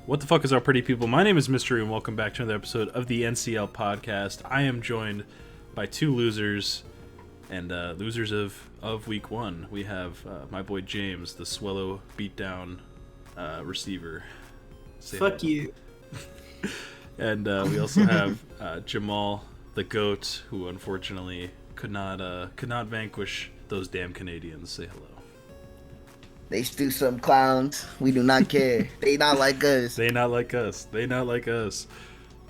What the fuck is up, pretty people? My name is Mystery, and welcome back to another episode of the NCL Podcast. I am joined by two losers, and losers of Week 1. We have my boy James, the Swallow beatdown receiver. Fuck you. And we also have Jamal, the GOAT, who unfortunately could not vanquish those damn Canadians. Say hello. They still some clowns. We do not care. They not like us. They not like us. They not like us.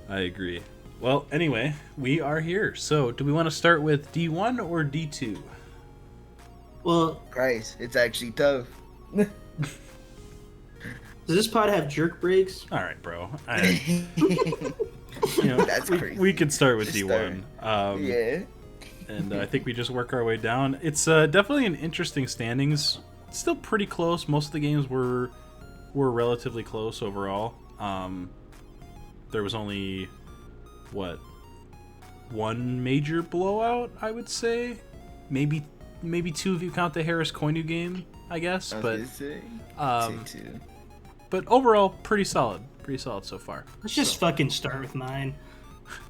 I agree. Well, anyway, we are here. So, do we want to start with D1 or D2? Well, Christ, it's actually tough. does this pod have jerk breaks? All right, bro. That's crazy. We could start with Just D1. Yeah. And I think we just work our way down. It's definitely an interesting standings. It's still pretty close. Most of the games were relatively close overall. There was only one major blowout, I would say. Maybe two if you count the Harris Koinu game, I guess. But overall, pretty solid. Pretty solid so far. Let's just fucking start with mine.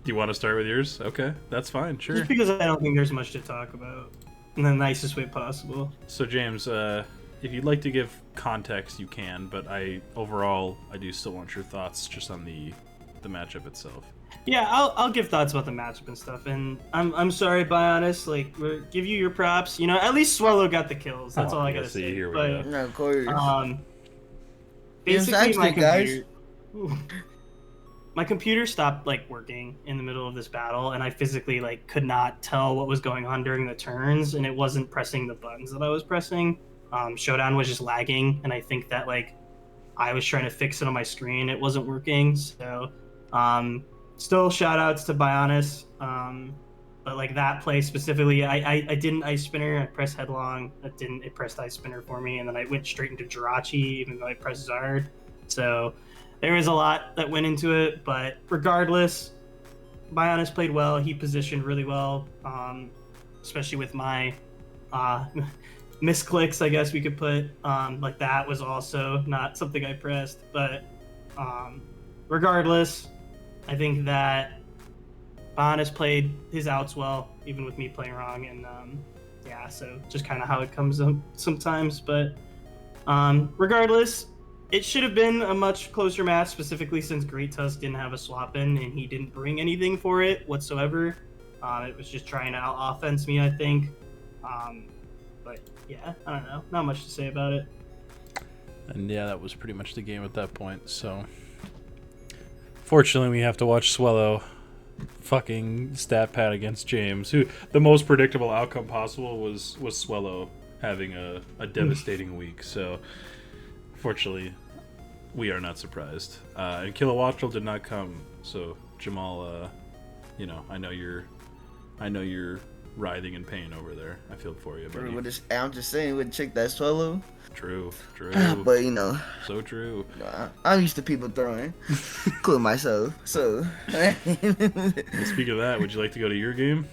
Do you want to start with yours? Okay, that's fine. Sure. Just because I don't think there's much to talk about in the nicest way possible. So James, if you'd like to give context, you can. But overall, I do still want your thoughts just on the matchup itself. Yeah, I'll give thoughts about the matchup and stuff. And I'm sorry, Bionis. Like, give you your props. You know, at least Swallow got the kills. That's all I gotta say. Here we but, go. No, of course. Basically, my guys. My computer stopped working in the middle of this battle, and I physically could not tell what was going on during the turns, and it wasn't pressing the buttons that I was pressing. Showdown was just lagging, and I think that I was trying to fix it on my screen, it wasn't working. So still shout outs to Bionis, but that play specifically, I didn't ice spinner. I pressed headlong. It pressed ice spinner for me, and then I went straight into Jirachi even though I pressed Zard. So there was a lot that went into it, but regardless, Bionis played well. He positioned really well, especially with my misclicks, I guess we could put. That was also not something I pressed, but regardless, I think that Bionis played his outs well, even with me playing wrong, and so just kind of how it comes up sometimes. But regardless, it should have been a much closer match, specifically since Great Tusk didn't have a swap in and he didn't bring anything for it whatsoever. It was just trying to out-offense me, I think. But yeah, I don't know. Not much to say about it. And yeah, that was pretty much the game at that point. So, fortunately, we have to watch Swallow fucking stat pad against James, who the most predictable outcome possible was Swallow having a devastating week. So, fortunately, we are not surprised. And Kilowattrel did not come. So, Jamal, I know you're writhing in pain over there. I feel for you, buddy. I'm just saying, would check that Swallow. True. But so true. I'm used to people throwing, including myself. So, Well, speaking of that, would you like to go to your game?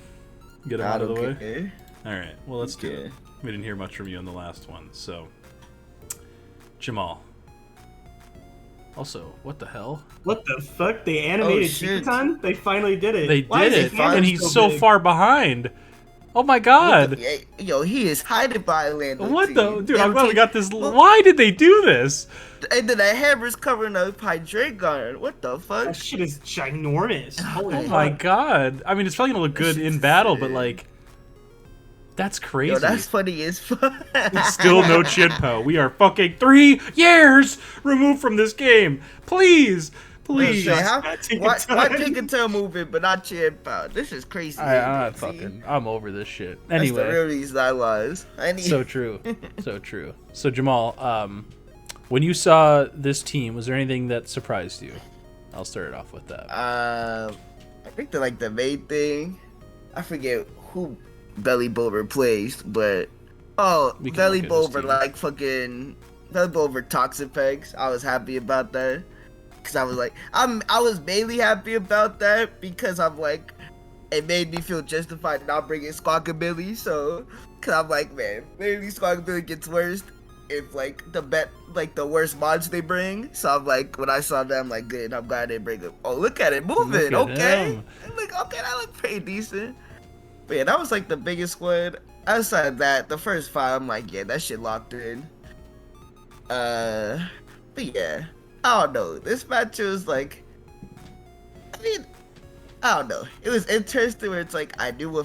Get him out of the way. All right. Well, let's do it. We didn't hear much from you on the last one, so Jamal. Also, what the hell? What the fuck? They animated Chikitan? They finally did it. They did it, and he's so big? far behind. Oh my god. Yo, he is hiding by Orlando. What the? Dude, I'm glad we got this. Why did they do this? And then that hammer's covering up Hydreigon. What the fuck? That shit is ginormous. Oh my god. I mean, it's probably gonna look good in battle, but that's crazy. Yo, that's funny as fuck. Still no Chinpo. We are fucking 3 years removed from this game. Please. Why Chikitan moving but not Chinpo? This is crazy. I'm over this shit. Anyway. That's the real reason I was. So true. So Jamal, when you saw this team, was there anything that surprised you? I'll start it off with that. I think the main thing, I forget who Belly Bowl replaced, but Belly Bowl over Toxic Pegs. I was happy about that. Cause I was I was mainly happy about that because I'm it made me feel justified not bringing Squawkabilly. So, cause I'm man, maybe Squawkabilly gets worse. if like the worst mods they bring. So I'm like, when I saw them, I'm like, good. I'm glad they bring it. Oh, look at it moving. Look at Okay, him. I'm like, okay, that look pretty decent. But yeah, that was like the biggest one. Outside of that, the first five, I'm like, yeah, that shit locked in. But yeah, I don't know. This match was like, I mean, I don't know. It was interesting where it's like I knew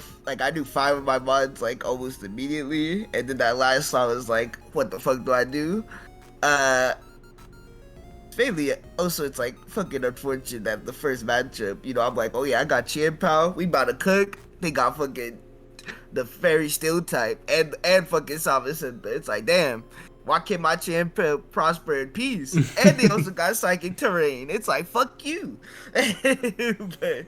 five of my mods like almost immediately, and then that last one I was like, what the fuck do I do? Mainly also it's like fucking unfortunate that the first matchup, you know, I'm like, oh yeah, I got Chien Pao, we about to cook. They got fucking the fairy steel type and fucking Sama Center. It's like, damn, why can't my Chien Pao prosper in peace? And they also got psychic terrain. It's like, fuck you. But,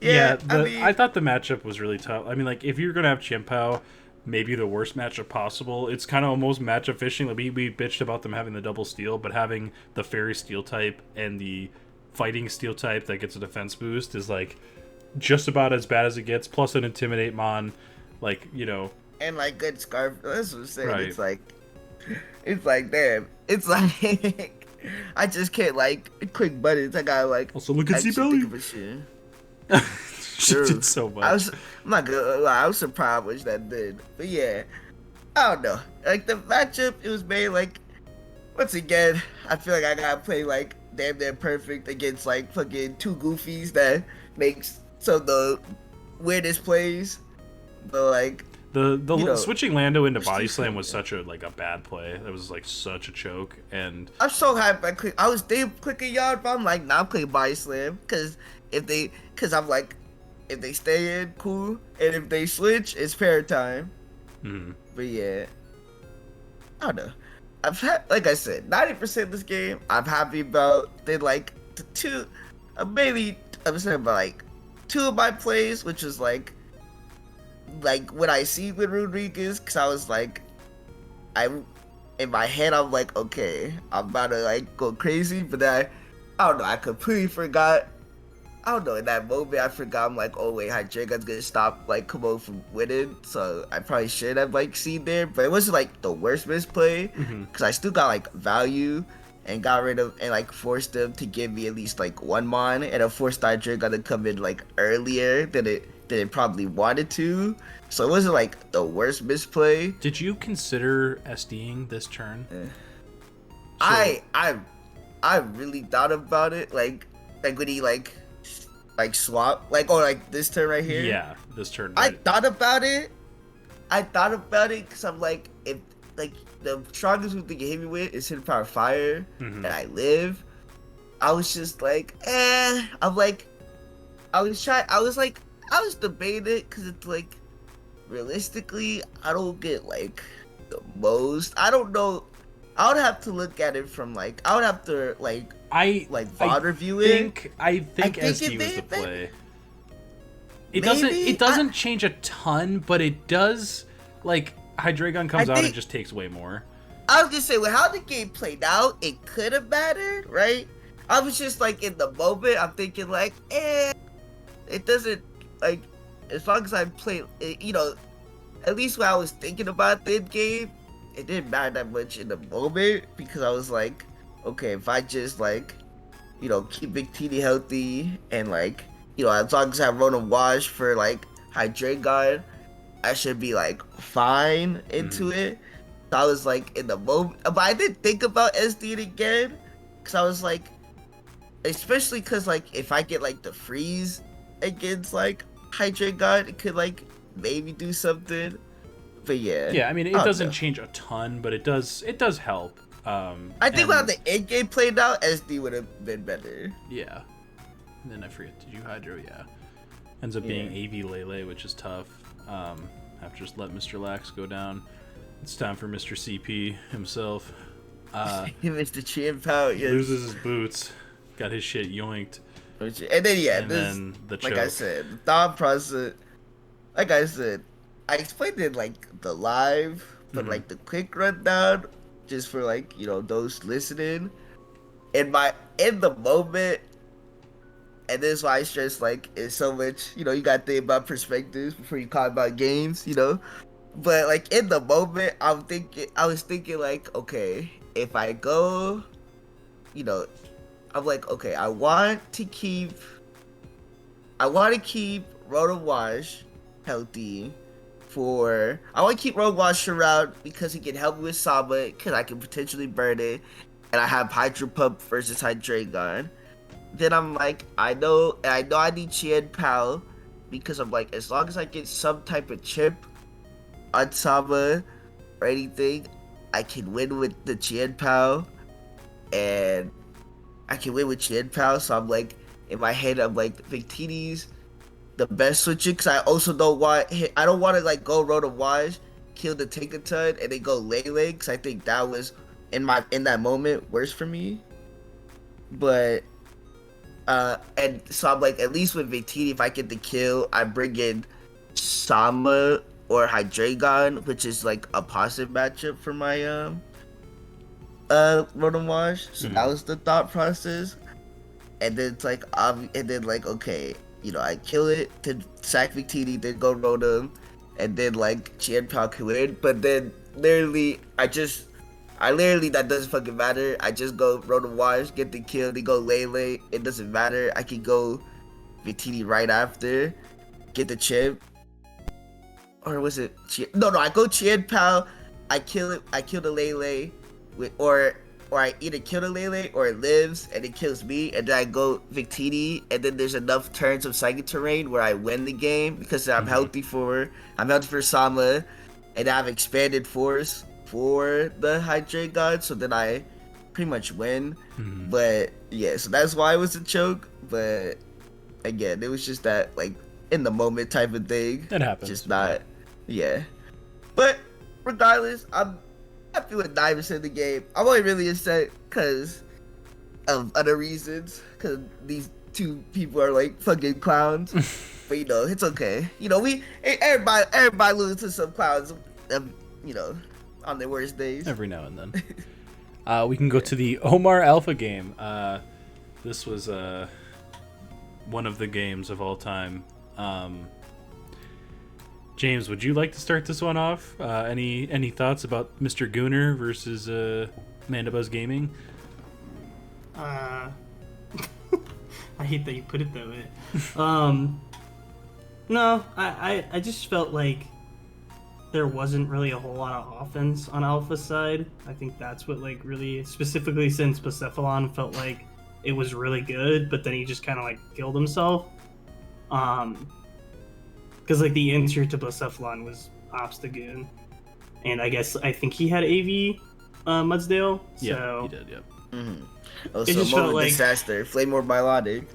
Yeah, I mean, I thought the matchup was really tough. I mean, like, if you're going to have Chien Pao, maybe the worst matchup possible, it's kind of almost matchup fishing. Like, we bitched about them having the double steel, but having the fairy steel type and the fighting steel type that gets a defense boost is, like, just about as bad as it gets, plus an intimidate mon, like, you know. And, like, good scarf. That's what I'm saying. Right. It's like, damn. It's like, I just can't, like, click buttons. I gotta, like, Also, look at actually C-Belly. think of a shit. She did so much. I'm not gonna lie, I was surprised which that did. But yeah, I don't know. Like the matchup, it was made like, once again, I feel like I gotta play like damn near perfect against like fucking two goofies that makes some of the weirdest plays. But like the you know, switching Lando into it's body just slam so was such a bad play. That was like such a choke, and I'm so happy I was damn clicking yard, but I'm like, nah, I'm clicking body slam because I'm like, if they stay in, cool, and if they switch, it's fair time. But yeah, I don't know. I've had, like I said, 90% of this game I'm happy about. Then like the two, I'm saying about like two of my plays, which was like when I see with Rodriguez, because I was like, in my head I'm like, okay, I'm about to like go crazy, but then I don't know, I completely forgot. I don't know, in that moment I forgot, I'm like, oh wait, Hydreigon's gonna stop like Kamo from winning, so I probably should have like seen there, but it wasn't like the worst misplay, because I still got like value and got rid of and like forced them to give me at least like one mon, and I forced Hydreigon to come in like earlier than it probably wanted to, so it wasn't like the worst misplay. Did you consider SDing this turn? I really thought about it, like when he like swap, like, or like this turn right here. Yeah, this turn. I Right. thought about it because I'm like, if like the strongest move they can hit me with is hit power fire, and I live. I was just like, I'm like, I was debating it because it's like, realistically, I don't get like the most. I don't know. I would have to look at it from like, I would have to like VOD review it. I think SD was the play. It doesn't change a ton, but it does. Like Hydreigon comes out and just takes way more. I was gonna say, with how the game played out, it could have mattered, right? I was just like, in the moment, I'm thinking like, it doesn't, like, as long as I play, you know, at least when I was thinking about the game, it didn't matter that much in the moment, because I was like, okay, if I just like, you know, keep Big TD healthy, and like, you know, as long as I run a wash for like Hydreigon, I should be like fine into it. So I was like in the moment, but I didn't think about SD again, because I was like, especially because like if I get like the freeze against like Hydreigon, it could like maybe do something. But yeah, I mean, it doesn't change a ton, but it does help. I think when the end game played out, SD would have been better. Yeah. And then I forget, did you Hydro? Yeah. Ends up being AV Lele, which is tough. Have to just let Mr. Lax go down. It's time for Mr. CP himself. Mr. Chien Pao, yes. Loses his boots. Got his shit yoinked. And then then the choke. like I said, the thought process. Like I said, I explained it like the live, but like the quick rundown, just for like, you know, those listening. In the moment, and this is why I stress like it's so much, you know, you gotta think about perspectives before you talk about games, you know. But like in the moment, I was thinking like, okay, if I go, you know, I'm like, okay, I want to keep Rotom Wash healthy. I want to keep Rotom Wash around because he can help me with Saba, because I can potentially burn it, and I have Hydro Pump versus Hydreigon. Then I'm like, I know I need Chien Pal, because I'm like, as long as I get some type of chip on Saba or anything, I can win with the Chien Pal, and I can win with Chien Pal. So I'm like, in my head, I'm like, Victini's the best switcher, because I also don't want to like go Rotom Wash, kill the Tinkaton, and then go Lele, because I think that was in that moment worse for me. But and so I'm like, at least with Victini, if I get the kill, I bring in Sama or Hydreigon, which is like a positive matchup for my Rotom Wash. So that was the thought process. And then it's like okay, I kill it to sack Victini, then go Rotom, and then like Chien Pao can win. But then literally that doesn't fucking matter. I just go Rotom Wash, get the kill, then go Lele. It doesn't matter. I can go Victini right after, get the chip. Or was it No, I go Chien Pao, I kill the Lele, or I either kill the Lele or it lives and it kills me, and then I go Victini, and then there's enough turns of Psychic Terrain where I win the game because I'm healthy for Sama, and I have expanded force for the Hydreigon, so then I pretty much win. But yeah, so that's why it was a choke. But again, it was just that like in the moment type of thing. It happens. Just not, yeah. But regardless, I'm happy with 9% of the game. I'm only really upset because of other reasons, because these two people are like fucking clowns. But it's okay. Everybody loses to some clowns. On their worst days. Every now and then. We can go to the Omar Alpha game. This was one of the games of all time. James, would you like to start this one off? Any thoughts about Mr. Gooner versus Mandabuzz Gaming? I hate that you put it that way. No, I just felt like there wasn't really a whole lot of offense on Alpha's side. I think that's what like really, specifically since Blacephalon felt like it was really good, but then he just kind of like killed himself. Because like the answer to Blacephalon was Obstagoon, and I think he had AV Mudsdale. Yeah, he did. Yep. Oh, it so just felt like disaster. Flame or Biologic.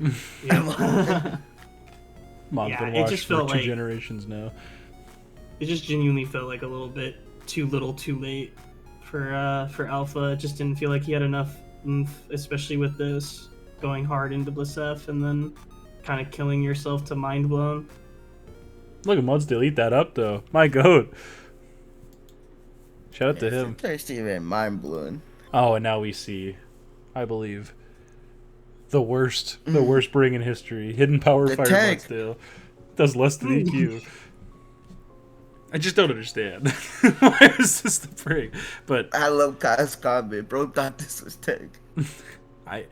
Mom's been watched for two generations now. It just genuinely felt like a little bit too little, too late for Alpha. It just didn't feel like he had enough oomph, especially with this going hard into Blisef and then kind of killing yourself to Mind Blown. Look at Mudsdale eat that up though. My goat. Shout out to him. Thirsty and Mind Blown. Oh, and now we see, I believe, the worst bring in history. Hidden Power the Fire Mudsdale does less than EQ. I just don't understand. Why is this the bring? But I love Kyle's comment. Bro thought this was tech. I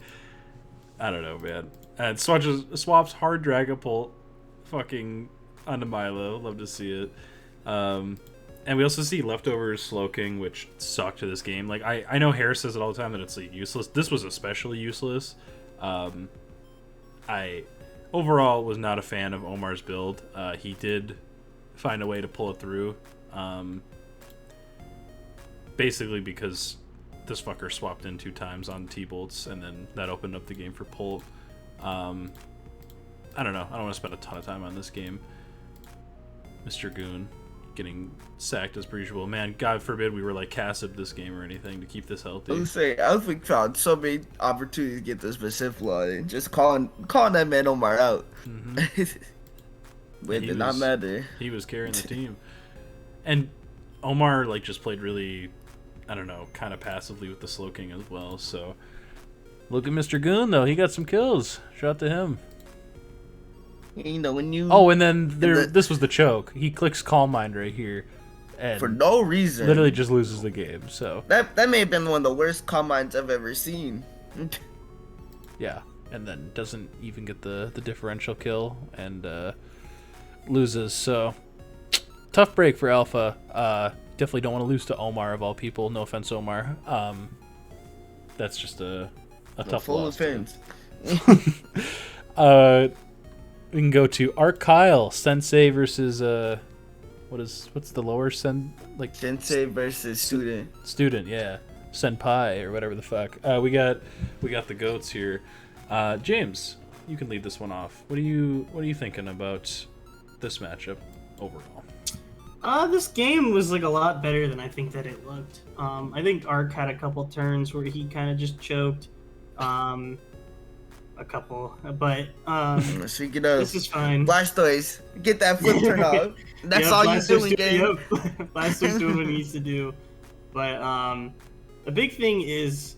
don't know, man. And swaps hard Dragapult fucking onto Milo. Love to see it. And we also see leftovers Slowking, which suck to this game. Like I know Harris says it all the time that it's like useless. This was especially useless. I overall was not a fan of Omar's build. He did find a way to pull it through, basically because this fucker swapped in 2 times on T-Bolts, and then that opened up the game for Pulp. I don't know. I don't want to spend a ton of time on this game. Mr. Goon getting sacked as per usual. Man, God forbid we were like Cassib this game or anything to keep this healthy. I was like found so many opportunities to get this Blacephalon and just calling that man Omar out. But it did not matter. He was carrying the team. And Omar like just played really, I don't know, kind of passively with the Slowking as well. So look at Mr. Goon though. He got some kills. Shout out to him. When you... Oh, and then this was the choke. He clicks Calm Mind right here. and for no reason. literally just loses the game. So that may have been one of the worst combines I've ever seen. yeah, and then doesn't even get the differential kill and loses. So tough break for Alpha. Definitely don't want to lose to Omar of all people. No offense, Omar. That's just a tough full loss. offense. We can go to Art Kyle Sensei versus what's the lower Sensei versus student. Yeah, Senpai or whatever the fuck. We got the goats here. James, you can lead this one off. What are you thinking about this matchup overall? This game was like a lot better than I think that it looked. I think Ark had a couple turns where he kind of just choked. A couple, but speaking of, this is fine. Blastoise, get that flip turn off. That's all you're doing, game. Blastoise doing what he needs to do. But the big thing is,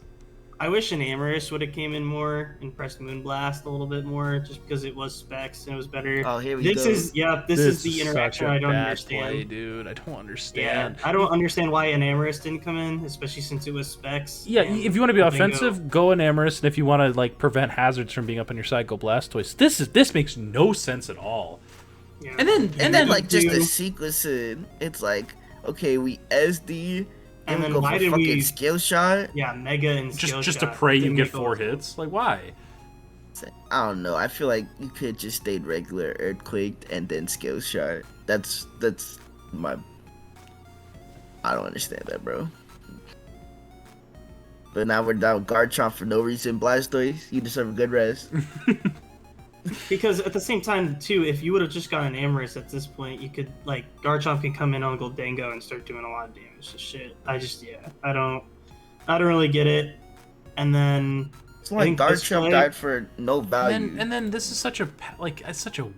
I wish an Amorous would have came in more and pressed Moonblast a little bit more, just because it was specs and it was better. Oh, here we go. This is the interaction I don't understand. Play, dude. I don't understand. Yeah, I don't understand why an Amorous didn't come in, especially since it was specs. Yeah, if you want to be offensive, go an Amorous, and if you want to like prevent hazards from being up on your side, go Blastoise. This makes no sense at all. Yeah. And then like just the sequencing, it's like, okay, we SD. And then go why for did fucking we skill shot? Yeah, Mega and skill just shot. to pray you Didn't get make 4 those. hits? Like why? I don't know. I feel like you could just stayed regular Earthquake and then skill shot. That's my. I don't understand that, bro. But now we're down Garchomp for no reason. Blastoise, you deserve a good rest. Because at the same time, too, if you would have just gotten Amorous at this point, you could, like, Garchomp can come in on Goldango and start doing a lot of damage to shit. I don't really get it. And then It's like Garchomp died for no value. And then this is such a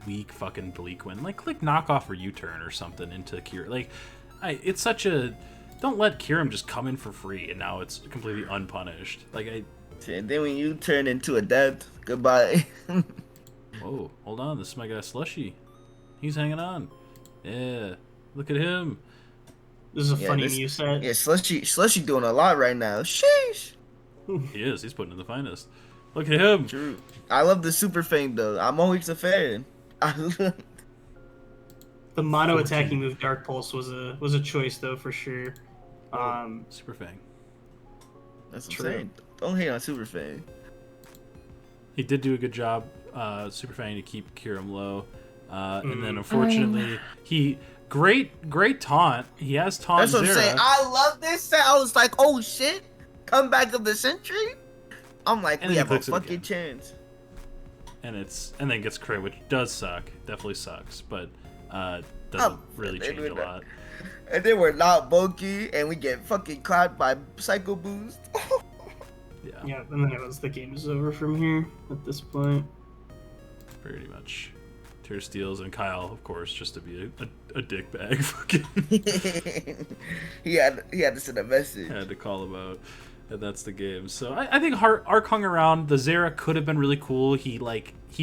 weak fucking Bleakwind. Like click knockoff or U-turn or something into Kyurem. Like, it's such a. Don't let Kyurem just come in for free and now it's completely unpunished. And then when you turn into a death, goodbye. Whoa, hold on. This is my guy Slushy. He's hanging on. Yeah, look at him. This is a funny new set. Yeah, Slushy doing a lot right now. Sheesh. He is. He's putting in the finest. Look at him. True. I love the Super Fang though. I'm always a fan. The mono attacking move Dark Pulse was a choice though for sure. Super Fang. That's what I'm saying. Don't hate on Super Fang. He did do a good job, Super Fang, to keep Kyurem low. And then unfortunately, great taunt. He has taunt. That's what I'm Zera. saying. I love this set. I was like, oh shit, comeback of the century. I'm like, we have a fucking chance. And then gets crit, which does suck. Definitely sucks, but doesn't really change a lot. And then we're not bulky, and we get fucking clapped by Psycho Boost. Yeah, and then the game is over from here at this point. Pretty much. Tear Steals and Kyle, of course, just to be a dick bag. Fucking. he had to send a message. Had to call him out. And that's the game. So I think Ark hung around. The Zera could have been really cool. He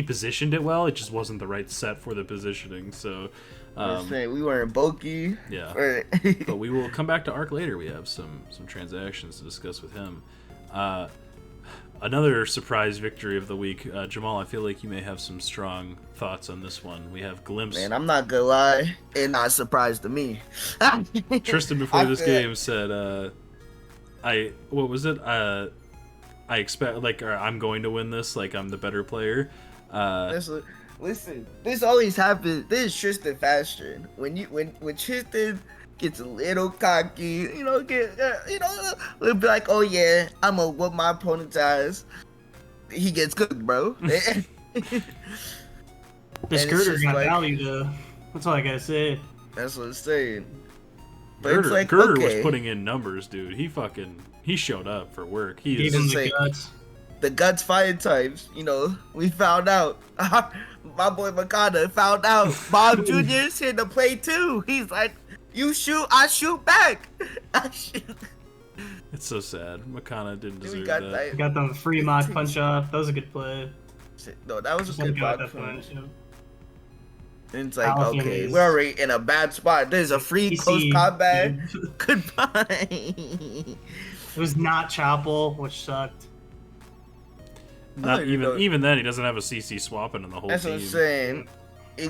positioned it well. It just wasn't the right set for the positioning. So we weren't bulky. Yeah. But we will come back to Ark later. We have some transactions to discuss with him. Another surprise victory of the week. Jamal, I feel like you may have some strong thoughts on this one. We have Glimpse. Man, I'm not gonna lie. It's not a surprise to me. Tristan, before this game, said, what was it? I expect, or I'm going to win this, like I'm the better player. Listen, this always happens. This is Tristan Fashion. When Tristan gets a little cocky, we'll be like, oh yeah, I'm gonna whoop my opponent's ass. He gets cooked, bro. The skirter got value though. That's all I gotta say. That's what I'm saying. But Girder, it's like, Girder was putting in numbers, dude. He showed up for work. He gave him the guts. The guts fighting types, we found out. My boy Makana found out. Bob Jr.'s here to play too. He's like, you shoot, I shoot back. It's so sad. Makana didn't deserve that. He got the free mock punch off. That was a good play. No, that was a good mock punch. And it's like, Falcons. okay, we're already in a bad spot. There's a free close combat. Goodbye. It was not Chapel, which sucked. Not even then, he doesn't have a CC swapping in the whole That's team. what I'm saying.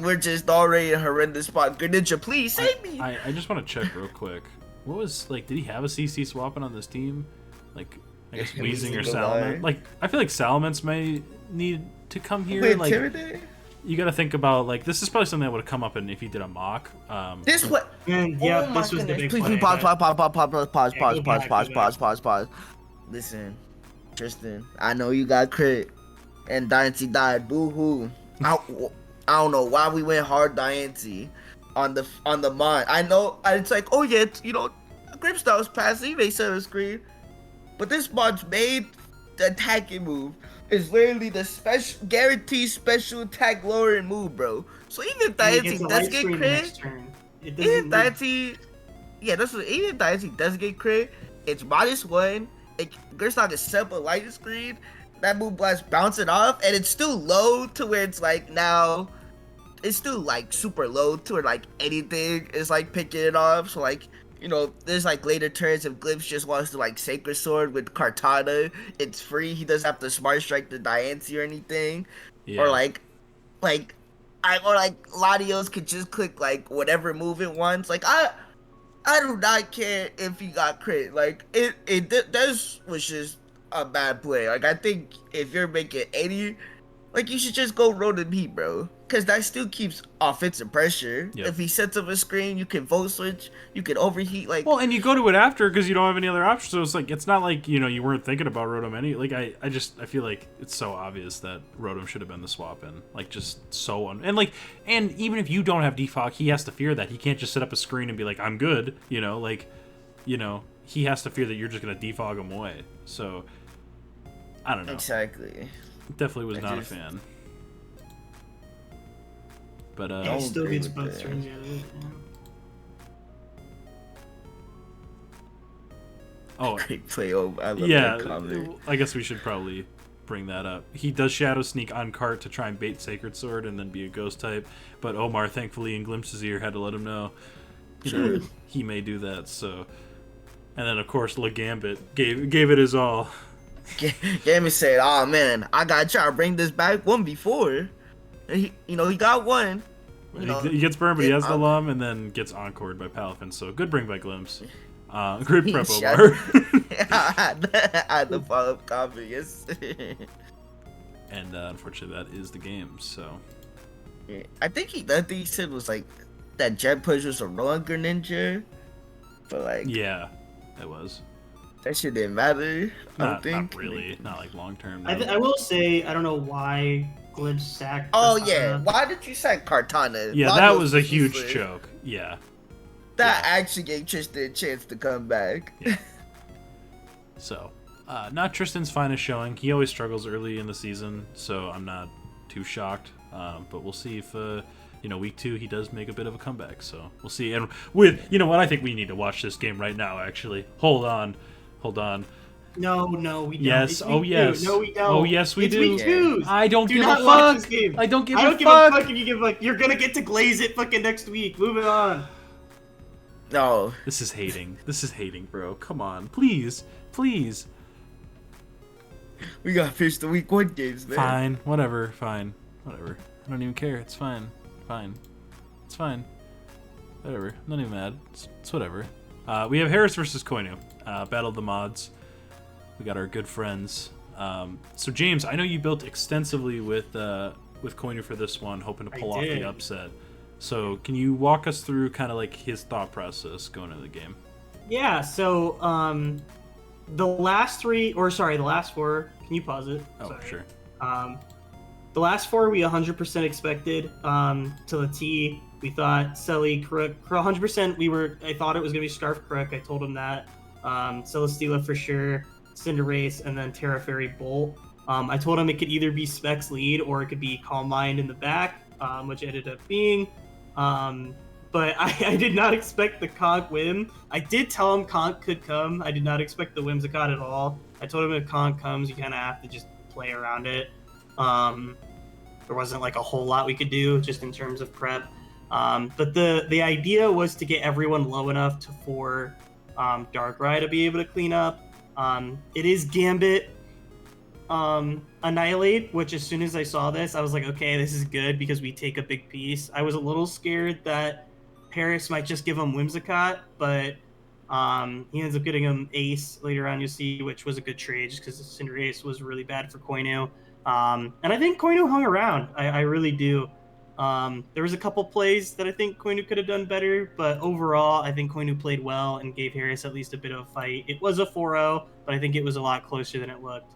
We're just already in a horrendous spot. Greninja, please save me. I just want to check real quick. What was, like, did he have a CC swapping on this team? Like, I guess Weezing or Salamence? Like, I feel like Salamence may need to come here. Wait, like, Intimidate? You got to think about, like, this is probably something that would have come up if he did a mock. This what? Yeah, this was the big Please, play. pause. Listen, Tristan, I know you got crit, and Dynasty died. Boo hoo. I don't know why we went hard Dynasty on the mod. I know it's like, oh yeah, Grip Style's passive, they set a screen, but this mod's made the attacking move is literally the guaranteed special attack lowering move, bro. So even if Dynasty does get crit, even Dynasty does get crit, it's -1. Grip Style just set up a light screen. That move blast bounce it off, and it's still low to where it's like now. It's still like super low to where like anything is like picking it off. So like, there's like later turns if Glyphs just wants to like Sacred Sword with Kartana, it's free. He doesn't have to Smart Strike the Diancie or anything. Yeah. Or like Latios could just click like whatever move it wants. Like I do not care if he got crit. Like this was just a bad play. Like I think if you're making 80, like you should just go Rotom Heat, bro. Because that still keeps offensive pressure. Yep. If he sets up a screen, you can volt switch, you can overheat. Like, well, and you go to it after because you don't have any other options. So it's like, it's not like, you weren't thinking about Rotom any. Like, I feel like it's so obvious that Rotom should have been the swap in. Like, just so and even if you don't have defog, he has to fear that. He can't just set up a screen and be like, I'm good. He has to fear that you're just going to defog him away. So, I don't know. Exactly. Definitely was not a fan. But he still gets both turns out of it. Oh, great play! I love that comment. I guess we should probably bring that up. He does Shadow Sneak on cart to try and bait Sacred Sword and then be a Ghost type. But Omar, thankfully, in Glimpse's ear, had to let him know he may do that. So, and then of course, Legambit gave it his all. Gambit said, "Oh man, I gotta try to bring this back one before." And he got one. He gets burned, but he has the Lum, and then gets encored by Palafin. So good bring by Glimpse. Great prep, Omar. I had the follow-up comment, yes. And unfortunately, that is the game. So I think he said was like that Jet Push was a wrong Greninja, but like it was. That shit didn't matter. Not really. Not like long term. I will say I don't know why Glitch sacked. Oh yeah, why did you sack Kartana? Yeah, that was a huge choke. Yeah. That actually gave Tristan a chance to come back. Yeah. So, not Tristan's finest showing. He always struggles early in the season, so I'm not too shocked. But we'll see if week 2 he does make a bit of a comeback. So we'll see. And with what, I think we need to watch this game right now. Actually, hold on. No, we don't. Yes. Oh, yes. No, we don't. Oh, yes, we do. Week 2. I don't give a fuck. Watch this game. I don't give a fuck. I don't give a fuck if you give a fuck. You're gonna get to glaze it fucking next week. Moving on. No. This is hating. Bro. Come on, please. We gotta finish the week 1 games, man. Fine. Whatever. I don't even care. It's fine. It's fine. Whatever. I'm not even mad. It's whatever. We have Harris versus Koinu. Battle of the Mods. We got our good friends. So James, I know you built extensively with Koinu for this one, hoping to pull off the upset. So can you walk us through kind of like his thought process going into the game? Yeah. So the last 4. Can you pause it? Oh, sorry. Sure. The last 4 we 100% expected to the T. We thought Selly, Crook, 100%. I thought it was gonna be Scarf Crook. I told him that. Celesteela for sure, Cinderace, and then Terra Fairy Bolt. I told him it could either be Specs lead or it could be Calm Mind in the back, which ended up being. But I did not expect the Conk Whim. I did tell him Conk could come. I did not expect the Whimsicott at all. I told him if Conk comes, you kind of have to just play around it. there wasn't like a whole lot we could do just in terms of prep. But the idea was to get everyone low enough for Darkrai to be able to clean up. It is Gambit Annihilate, which as soon as I saw this, I was like, okay, this is good because we take a big piece. I was a little scared that Paris might just give him Whimsicott, but he ends up getting him Ace later on, you'll see, which was a good trade just because Cinderace was really bad for Koinu. And I think Koinu hung around. I really do. There was a couple plays that I think Koinu could have done better, but overall, I think Koinu played well and gave Harris at least a bit of a fight. It was a 4-0, but I think it was a lot closer than it looked.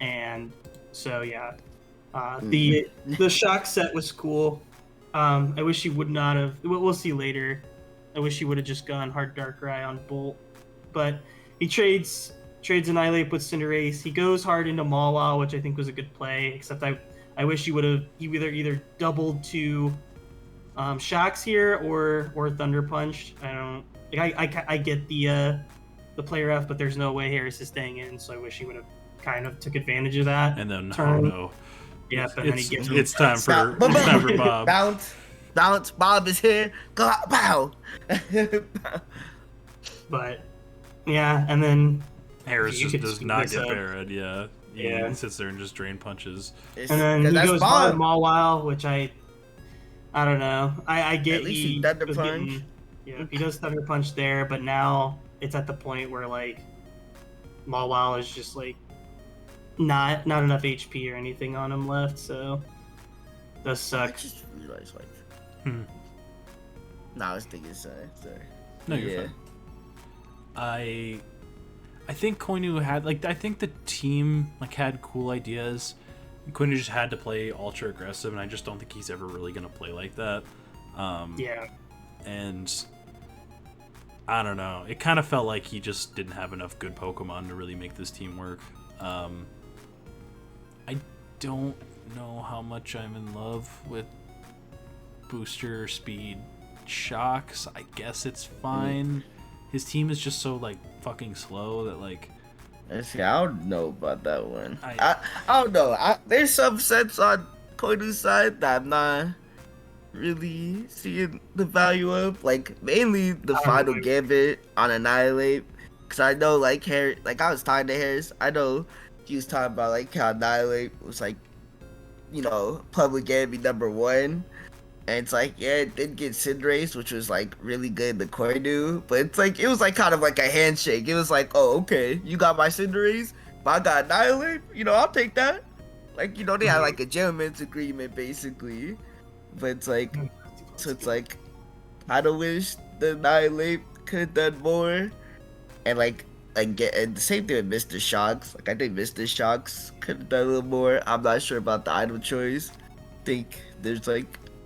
And so, yeah. The shock set was cool. I wish he would not have... We'll see later. I wish he would have just gone hard Darkrai on Bolt. But he trades Annihilate with Cinderace. He goes hard into Mawa, which I think was a good play, except I wish he would have either doubled to Shocks here or Thunder Punched. I don't I get the player F, but there's no way Harris is staying in, so I wish he would have kind of took advantage of that. And then turn. Yeah, but then he gets it's time for Bob. Bounce, Bob is here. Go bow. But yeah, and then Harris just does not get buried. Yeah. He sits there and just drain punches. And then he goes hard Mawile, which I don't know. I get. At least he Thunder Punch. Yeah, he does Thunder Punch there, but now it's at the point where like Mawile is just like not enough HP or anything on him left, so does suck. I just realized I was thinking sorry. No, you're fine. I think Koinu had I think the team had cool ideas. Koinu just had to play ultra aggressive, and I just don't think he's ever really gonna play like that. And I don't know. It kind of felt like he just didn't have enough good Pokemon to really make this team work. I don't know how much I'm in love with booster speed Shocks. I guess it's fine. His team is just so fucking slow that See, I don't know about that one. I don't know. There's some sets on Koinu's side that I'm not really seeing the value of. Mainly the final Gambit on Annihilate. Because I know Harry, I was talking to Harris. I know he was talking about how Annihilate was public Gambit #1. And it's it did get Cinderace, which was really good in the Koinu, but it's it was kind of a handshake. It was oh, okay, you got my Cinderace, but I got Annihilate, I'll take that. They had a gentleman's agreement basically. But it's so it's I don't wish the Annihilate could have done more. And and the same thing with Mr. Shocks. I think Mr. Shocks could have done a little more. I'm not sure about the item choice. I think there's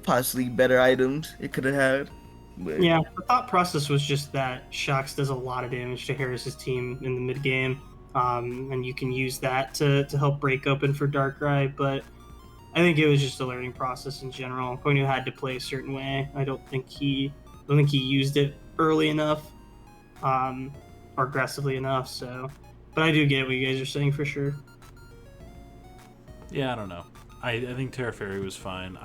possibly better items it could have had. But... Yeah, the thought process was just that Shocks does a lot of damage to Harris's team in the mid game, and you can use that to help break open for Darkrai. But I think it was just a learning process in general. Koinu had to play a certain way. I don't think he used it early enough, or aggressively enough. So, but I do get what you guys are saying for sure. Yeah, I don't know. I think Terra Fairy was fine.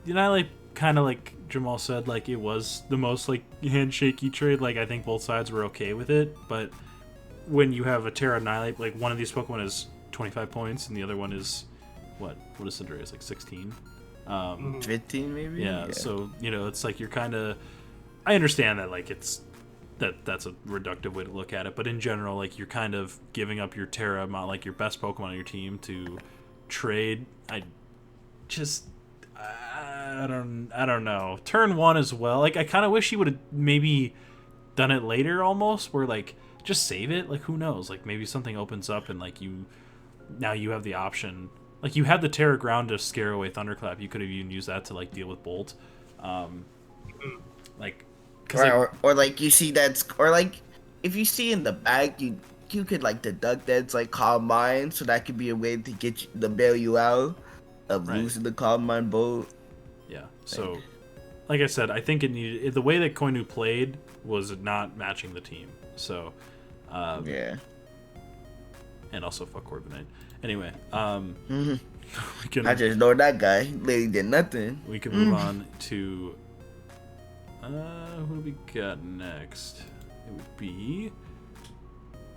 Annihilate, kind of like Jamal said, it was the most handshaky trade. I think both sides were okay with it, but when you have a Terra Annihilate, one of these Pokemon is 25 points and the other one is what is Cinderace, 16? 15 maybe? Yeah, so it's you're kind of, I understand that it's that's a reductive way to look at it, but in general you're kind of giving up your Terra, your best Pokemon on your team to trade. I don't know. Turn 1 as well. I kind of wish he would have maybe done it later almost, where just save it. Who knows? Maybe something opens up and you have the option. You had the Terra Ground to scare away Thunderclap. You could have even used that to deal with Bolt. Or you see that's, or if you see in the back, you could deduct that's Calm Mind, so that could be a way to get you, to bail you out of losing the Calm Mind Bolt. Yeah, so like I said, I think it needed, the way that Koinu played was not matching the team. So yeah, and also fuck Corbin. Anyway, we can. I just know that guy lady did nothing. We can move on to who do we got next? It would be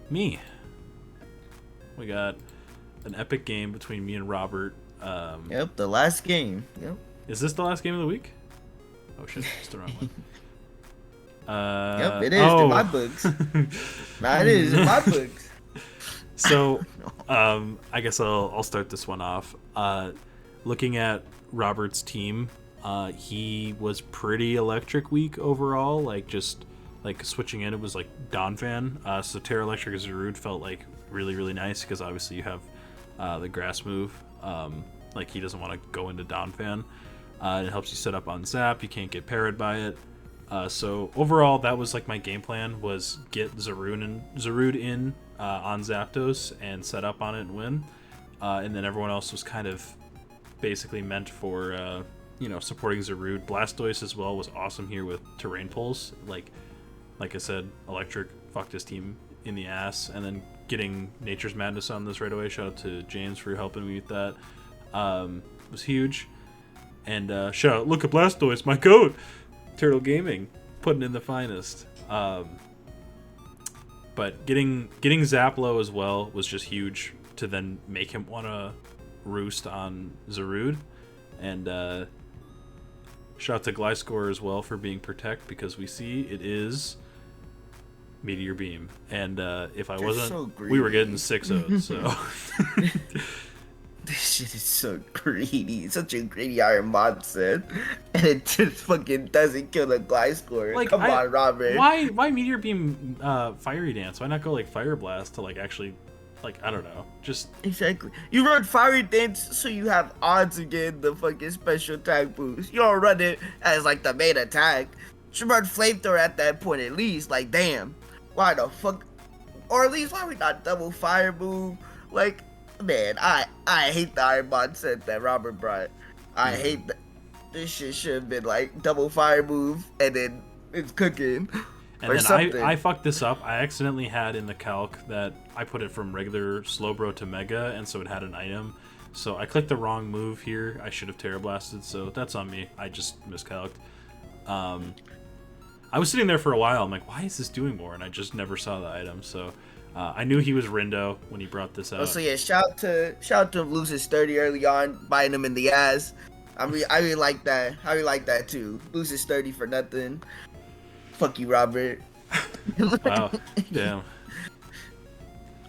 me. We got an epic game between me and Robert. Yep, the last game. Yep. Is this the last game of the week? Oh shit, it's the wrong one. Yep, it is in my books. It is in my books. So, I guess I'll start this one off. Looking at Robert's team, he was pretty electric week overall. Like just like switching in, it was like Donphan. So Terra Electric as Zarude felt like really really nice because obviously you have the grass move. Like he doesn't want to go into Donphan. It helps you set up on Zap. You can't get parried by it. So overall, that was like my game plan was get Zarude in on Zapdos and set up on it and win. And then everyone else was kind of basically meant for supporting Zarude. Blastoise as well was awesome here with Terrain Pulse. Like I said, Electric fucked his team in the ass, and then getting Nature's Madness on this right away. Shout out to James for helping me with that. Was huge. And shout out, look at Blastoise, my goat! Turtle Gaming, putting in the finest. But getting Zaplo as well was just huge to then make him want to roost on Zarude. And shout out to Gliscor as well for being Protect, because we see it is Meteor Beam. And if I wasn't, so we were getting 6-0, so... This shit is so greedy. Such a greedy Iron Mindset. And it just fucking doesn't kill the Gliscor. Like, Come on, Robert. Why Meteor Beam Fiery Dance? Why not go like Fire Blast to like actually, like, I don't know. Just... Exactly. You run Fiery Dance so you have odds to get the fucking special attack boost. You don't run it as like the main attack. You should run Flamethrower at that point at least. Like, damn. Why the fuck? Or at least why we not double fire move? Like... Man, I hate the Iron Mindset that Robert brought. I hate that. This shit should have been like double fire move and then it's cooking. And then I fucked this up. I accidentally had in the calc that I put it from regular Slowbro to Mega, and so it had an item. So I clicked the wrong move here. I should have Terra Blasted, so that's on me. I just miscalced. I was sitting there for a while. I'm like, why is this doing more? And I just never saw the item, so... I knew he was Rindo when he brought this out. Oh, so yeah, shout out to Lucis 30 early on, biting him in the ass. I really like that. I really like that too. Lucis 30 for nothing. Fuck you, Robert. Wow. Damn.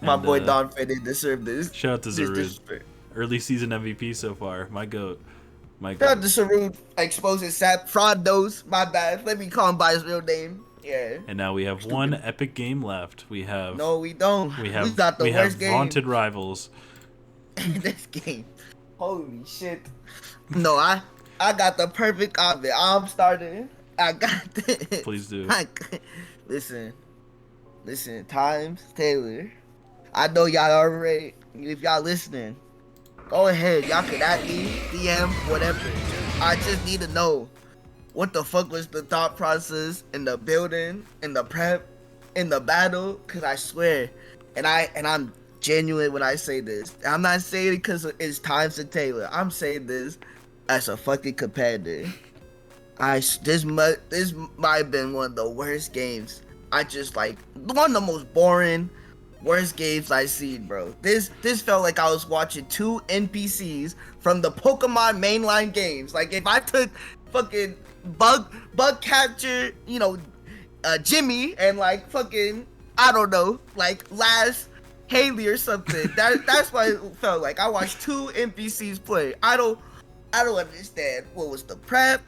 My boy Donphan didn't deserve this. Shout out to Zarude. Early season MVP so far. My goat. Shout out to Zarude exposing Sap fraud nose. My bad. Let me call him by his real name. Yeah. And now we have one epic game left. We have... No, we don't. We have worst game. Vaunted Rivals. This game. Holy shit. No, I got the perfect outfit. I'm starting. I got this. Please do. Listen, Times Taylor. I know y'all already. If y'all listening, go ahead. Y'all can at me, DM, whatever. I just need to know. What the fuck was the thought process in the building, in the prep, in the battle? Cause I swear, and I'm genuine when I say this. I'm not saying it because it's Times and Taylor. I'm saying this as a fucking competitor. This might have been one of the worst games. I just like one of the most boring, worst games I've seen, bro. This felt like I was watching two NPCs from the Pokemon mainline games. Like if I took fucking bug catcher, Jimmy, and like fucking I don't know, like last Haley or something. That's what it felt like. I watched two NPCs play. I don't understand what was the prep,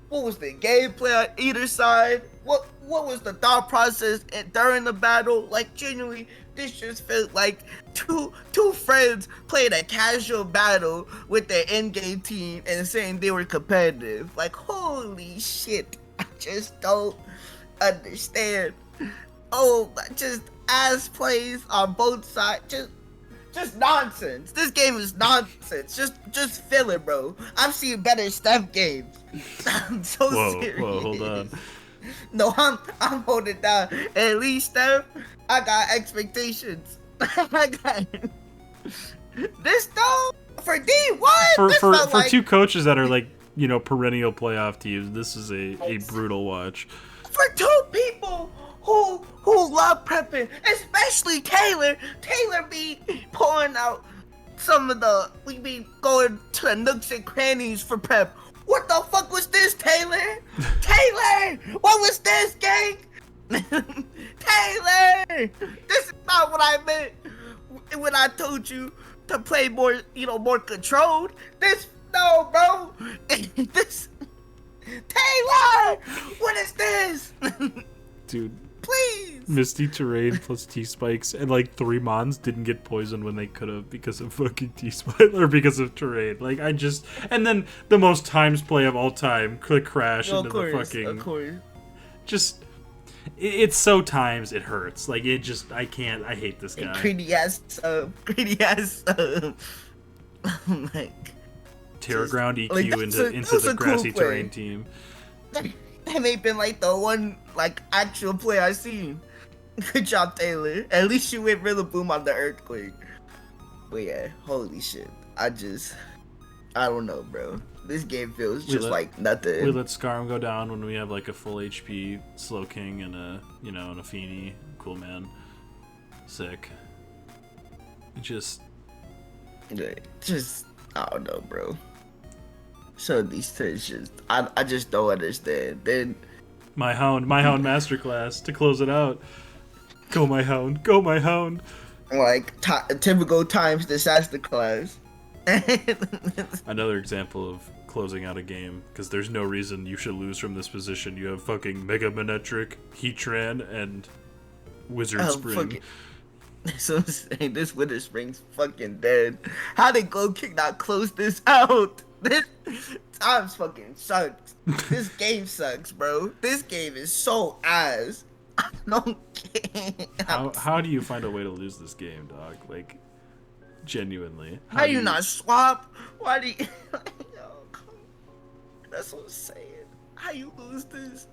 what was the gameplay on either side, what was the thought process during the battle. Like genuinely, this just felt like two friends playing a casual battle with their in-game team and saying they were competitive. Like, holy shit, I just don't understand. Oh, just ass plays on both sides. Just nonsense. This game is nonsense. Just filler, bro. I've seen better Steph games. I'm so serious. Whoa, hold on. No, I'm holding down. At least Steph, I got expectations. This though for D1 for two coaches that are like, you know, perennial playoff teams, this is a brutal watch. For two people who love prepping, especially Taylor. Taylor be pulling out we be going to the nooks and crannies for prep. What the fuck was this, Taylor? Taylor, what was this, gang? Taylor, this is not what I meant when I told you to play more, more controlled. No, bro. This, Taylor, what is this? Dude. Please. Misty Terrain plus T-Spikes, and like 3 Mons didn't get poisoned when they could have because of fucking T-Spike or because of Terrain. Like, and then the most times play of all time, click crash into the fucking... Of course. Just, it's so times it hurts. Like, I hate this guy. Greedy ass. Like... Terror Ground EQ into the grassy cool terrain team. That may have been like the one actual play I seen. Good job, Taylor. At least you went Rillaboom on the Earthquake. But yeah, holy shit. I don't know, bro. This game feels just like nothing. We let Scarm go down when we have like a full HP Slow King and a Feeny. Cool man. Sick. I don't know, bro. So these things I just don't understand. Then my hound masterclass to close it out. Go my hound. Like typical times disaster class. Another example of closing out a game because there's no reason you should lose from this position. You have fucking Mega Manetric, Heatran, and Wizard Spring. So I'm saying this Winter Spring's fucking dead. How did Glow Kick not close this out? This times fucking sucks. This game sucks, bro. This game is so ass. I don't care. How do you find a way to lose this game, dog? Like, genuinely. How do you not swap? Why do you... That's what I'm saying. How you lose this?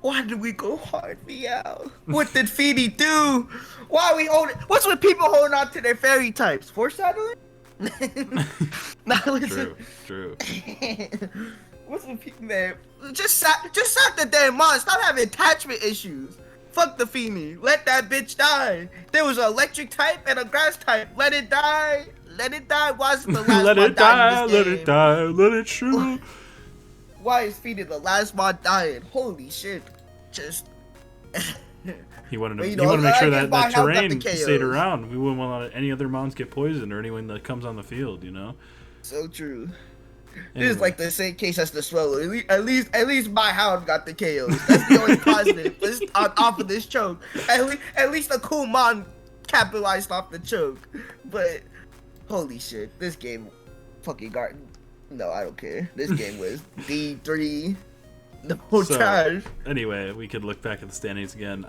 Why did we go hard out? What did Feedy do? Why are we holding... What's with people holding on to their fairy types? Foreshadowing? True. What's with people, man? Just sack the damn mon. Stop having attachment issues. Fuck the Feeny. Let that bitch die. There was an electric type and a grass type. Let it die. Let it die. Why is it the last let one it die. dying in this Let game? it die. Let it shoot. Why is Feedy the last one dying? Holy shit. Just... He wanted to make sure that terrain stayed around. We wouldn't want to let any other mons get poisoned or anyone that comes on the field, you know? So true. Anyway. This is like the same case as the Swallow. At least my hound got the KOs. That's the only positive off of this choke. At least a cool mon capitalized off the choke. But holy shit, this game fucking got... No, I don't care. This game was D3. No trash. Anyway, we could look back at the standings again.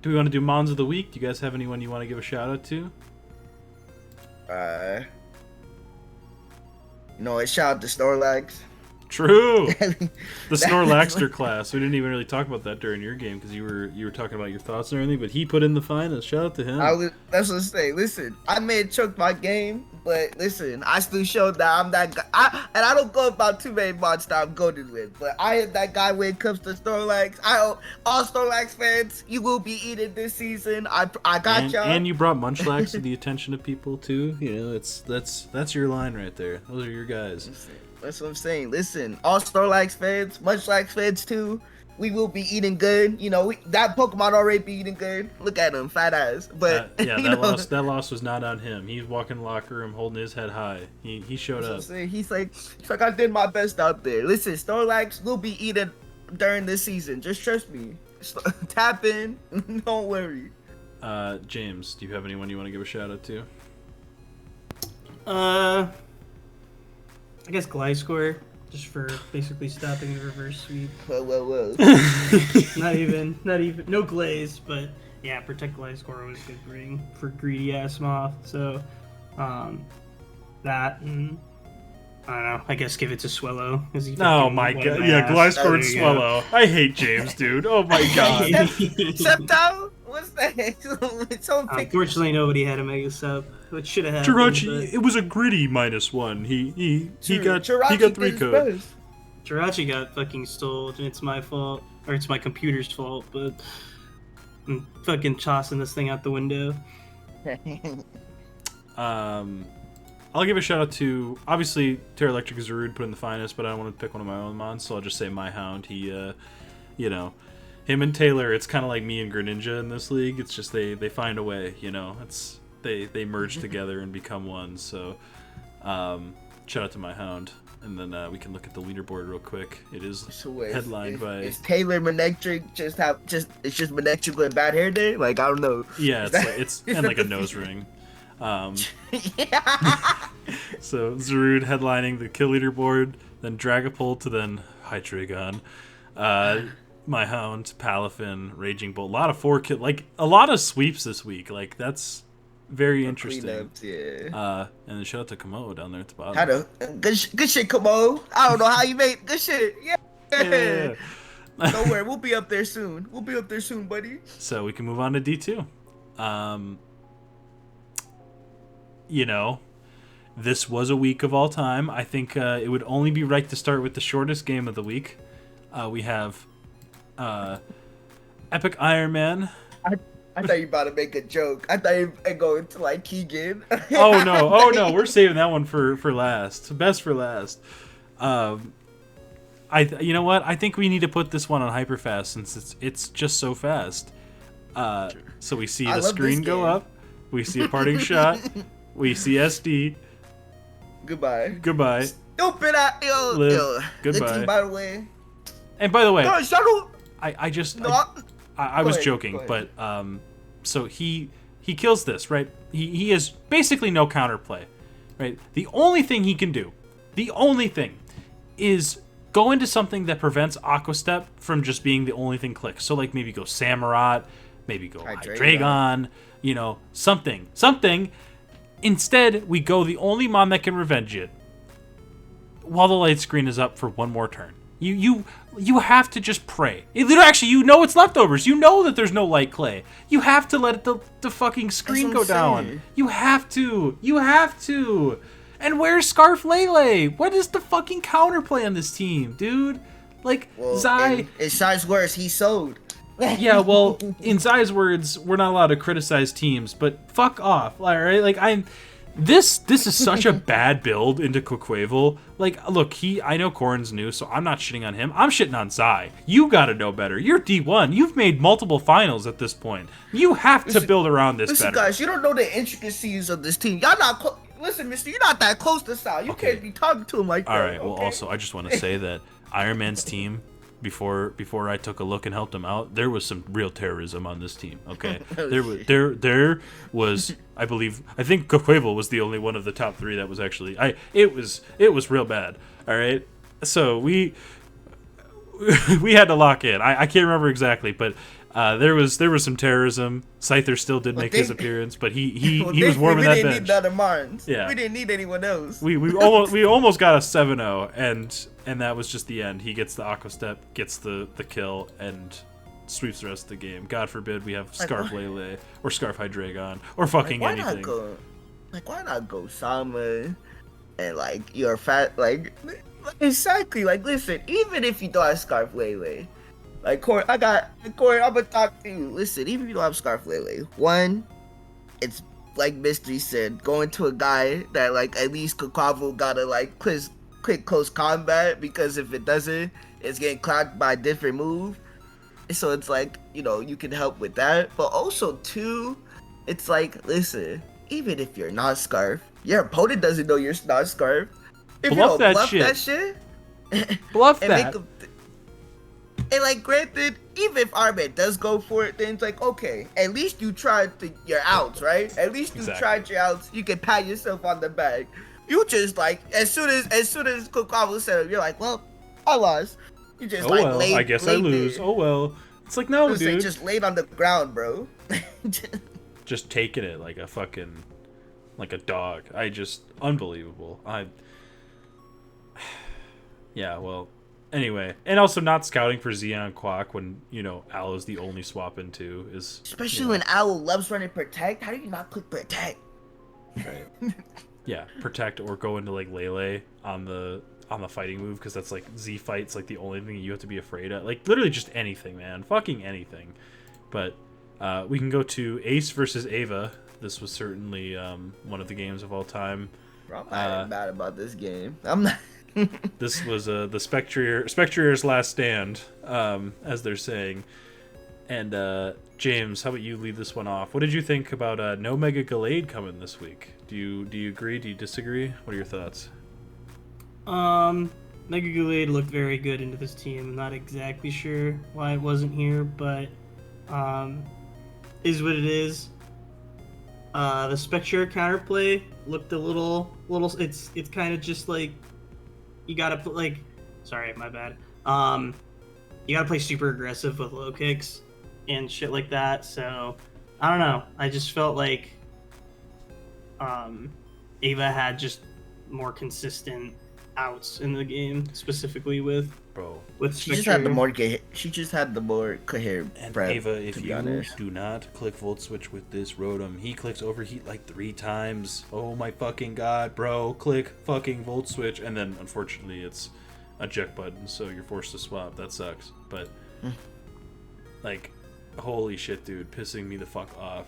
Do we want to do Mons of the Week? Do you guys have anyone you want to give a shout out to? Shout out to Snorlax. True. The Snorlaxter class. We didn't even really talk about that during your game because you were talking about your thoughts and everything. But he put in the finals. Shout out to him. That's what I'm saying. Listen, I may have choked my game, but listen, I still showed that I'm that guy. I don't go about too many mods that I'm goated with, but I am that guy when it comes to Snorlax. All Snorlax fans, you will be eating this season. I got y'all. And you brought Munchlax to the attention of people too. You know, that's your line right there. Those are your guys. That's what I'm saying. Listen, all Snorlax fans, Munchlax fans too, we will be eating good. You know, that Pokemon already be eating good. Look at him, fat ass. But that loss was not on him. He's walking in the locker room holding his head high. He showed up. He's like, I did my best out there. Listen, Snorlax will be eating during this season. Just trust me. Tap in. Don't worry. James, do you have anyone you want to give a shout out to? I guess Gliscor, just for basically stopping the reverse sweep. Whoa. not even, no glaze, but yeah, protect Gliscor was a good ring for greedy ass moth. So, that and I don't know. I guess give it to Swallow. Oh my god! Yeah, Gliscor and Swallow. I hate James, dude. Oh my god. Sceptile? What's that? Someone pick. Unfortunately, nobody had a mega sub, which should have happened. Jirachi, it was a gritty -1. He got Jirachi 3 did his code. best. Jirachi got fucking stole, and it's my fault, or it's my computer's fault, but I'm fucking tossing this thing out the window. I'll give a shout out to, obviously, Terra Electric Zarude put in the finest, but I don't want to pick one of my own mons, so I'll just say my hound. He, you know, him and Taylor, it's kind of like me and Greninja in this league. It's just they find a way, you know. It's they merge together and become one. So, shout out to my hound, and then we can look at the leaderboard real quick. It is headlined by. Is Taylor Manectric it's just Manectric with bad hair day? Like, I don't know. Yeah, it's and like a nose ring. Yeah. So Zarude headlining the kill leaderboard, then Dragapult, then Hydreigon. My hound, Palafin, Raging Bolt. A lot of 4-kill, like a lot of sweeps this week. Like that's very interesting. Cleanups, yeah. And then shout out to Komodo down there at the bottom. Had a good shit, Komo. I don't know how you made good shit. Yeah. Yeah. Don't worry, we'll be up there soon. Buddy. So we can move on to D2. You know, this was a week of all time. I think it would only be right to start with the shortest game of the week. We have Epic Iron Man. I thought you were about to make a joke. I thought you were going to like Keegan. Oh no, we're saving that one for last. Best for last. You know what? I think we need to put this one on hyperfast since it's just so fast. So we see the screen go up. We see a parting shot. We see SD. Goodbye. Stupid yo. Goodbye. The team, by the way. And by the way, no, shuttle. I was joking, but so he kills this, right? He has basically no counterplay, right? The only thing he can do, is go into something that prevents Aqua Step from just being the only thing clicked. So like maybe go Samurott, maybe go Hydreigon, you know, something. Instead, we go the only mon that can revenge it while the light screen is up for one more turn. You have to just pray. Actually, you know it's leftovers. You know that there's no light clay. You have to let the fucking screen go down. You have to. And where's Scarf Lele? What is the fucking counterplay on this team, dude? Like, Zai... In Shai's words, he sold. Yeah, well, in Zai's words, we're not allowed to criticize teams, but fuck off, alright? Like, This is such a bad build into Quaquavel. Like, look, I know Corrin's new, so I'm not shitting on him. I'm shitting on Zai. You gotta know better. You're D1. You've made multiple finals at this point. You have to build around this better. Listen, guys, you don't know the intricacies of this team. Y'all not... Listen, mister, you're not that close to Zai. You can't be talking to him like that. Alright, well, also, I just want to say that Iron Man's team... Before I took a look and helped him out, there was some real terrorism on this team. Okay, there was I think Quaquavel was the only one of the top 3 that was actually it was real bad. All right, so we had to lock in. I can't remember exactly, but there was some terrorism. Scyther still did make his appearance, but he was warming that bench. We didn't need other Martins. Yeah, we didn't need anyone else. We almost got a 7-0, and that was just the end. He gets the Aqua Step, gets the kill, and sweeps the rest of the game. God forbid we have Scarf Lele or Scarf Hydreigon or fucking anything. Why not go Sama and like you're fat exactly listen, even if you don't have Scarf Lele, like Corey, I'm gonna talk to you. Listen, even if you don't have Scarf Lele, one, it's like Mystery said, going to a guy that like at least Quaquavel gotta like quick close combat, because if it doesn't, it's getting clocked by a different move. So it's like, you know, you can help with that. But also two, it's like, listen, even if you're not Scarf, your opponent doesn't know you're not Scarf. If bluff you don't bluff that shit, bluff that. And like, granted, even if Arman does go for it, then it's like, okay, at least you tried your outs, right? At least you tried your outs. You can pat yourself on the back. You just like, as soon as Quaquavel said it, you're like, well, I lost. You just laid. I guess I lose. There. Oh well. It's like, no, dude. Like, just laid on the ground, bro. Just taking it like a dog. Unbelievable. Yeah, well, Anyway, and also not scouting for Xeon Quack when, Al is the only swap into is... Especially when Owl loves running Protect. How do you not click Protect? Right. Yeah, Protect or go into, like, Lele on the fighting move, because that's, like, Z Fight's, like, the only thing you have to be afraid of. Like, literally just anything, man. Fucking anything. But we can go to Ace versus Ava. This was certainly one of the games of all time. Bro, I'm not mad about this game. I'm not... This was the Spectreer's last stand, as they're saying. And James, how about you lead this one off? What did you think about no Mega Gallade coming this week? Do you agree? Do you disagree? What are your thoughts? Mega Gallade looked very good into this team. I'm not exactly sure why it wasn't here, but is what it is. The Spectre counterplay looked a little. It's kind of just like you gotta put like. Sorry, my bad. You gotta play super aggressive with low kicks and shit like that. So I don't know. I just felt like Ava had just more consistent outs in the game, specifically with she just had the more coherent. And prep, Ava, if you do not click Volt Switch with this Rotom, he clicks Overheat like 3 times. Oh my fucking god, bro! Click fucking Volt Switch, and then unfortunately it's a eject button, so you're forced to swap. That sucks. But like, holy shit, dude, pissing me the fuck off.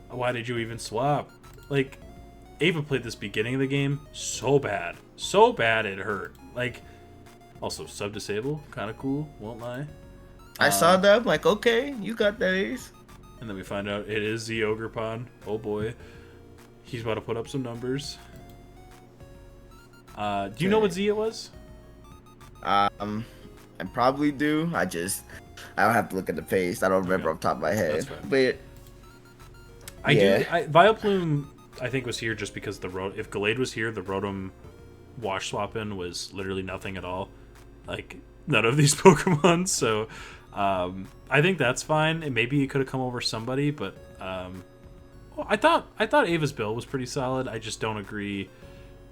Why did you even swap? Like, Ava played this beginning of the game so bad it hurt. Like, also sub disable, kind of cool, won't lie. I saw that. I'm like, okay, you got that Ace. And then we find out it is the Ogerpon. Oh boy, he's about to put up some numbers. Do you know what Z it was? I probably do. I don't have to look at the face. I don't remember off the top of my head. But Vileplume, I think, was here just because if Gallade was here, the Rotom wash swap in was literally nothing at all. Like, none of these Pokemon. So I think that's fine. And maybe it could have come over somebody, but I thought Ava's build was pretty solid. I just don't agree.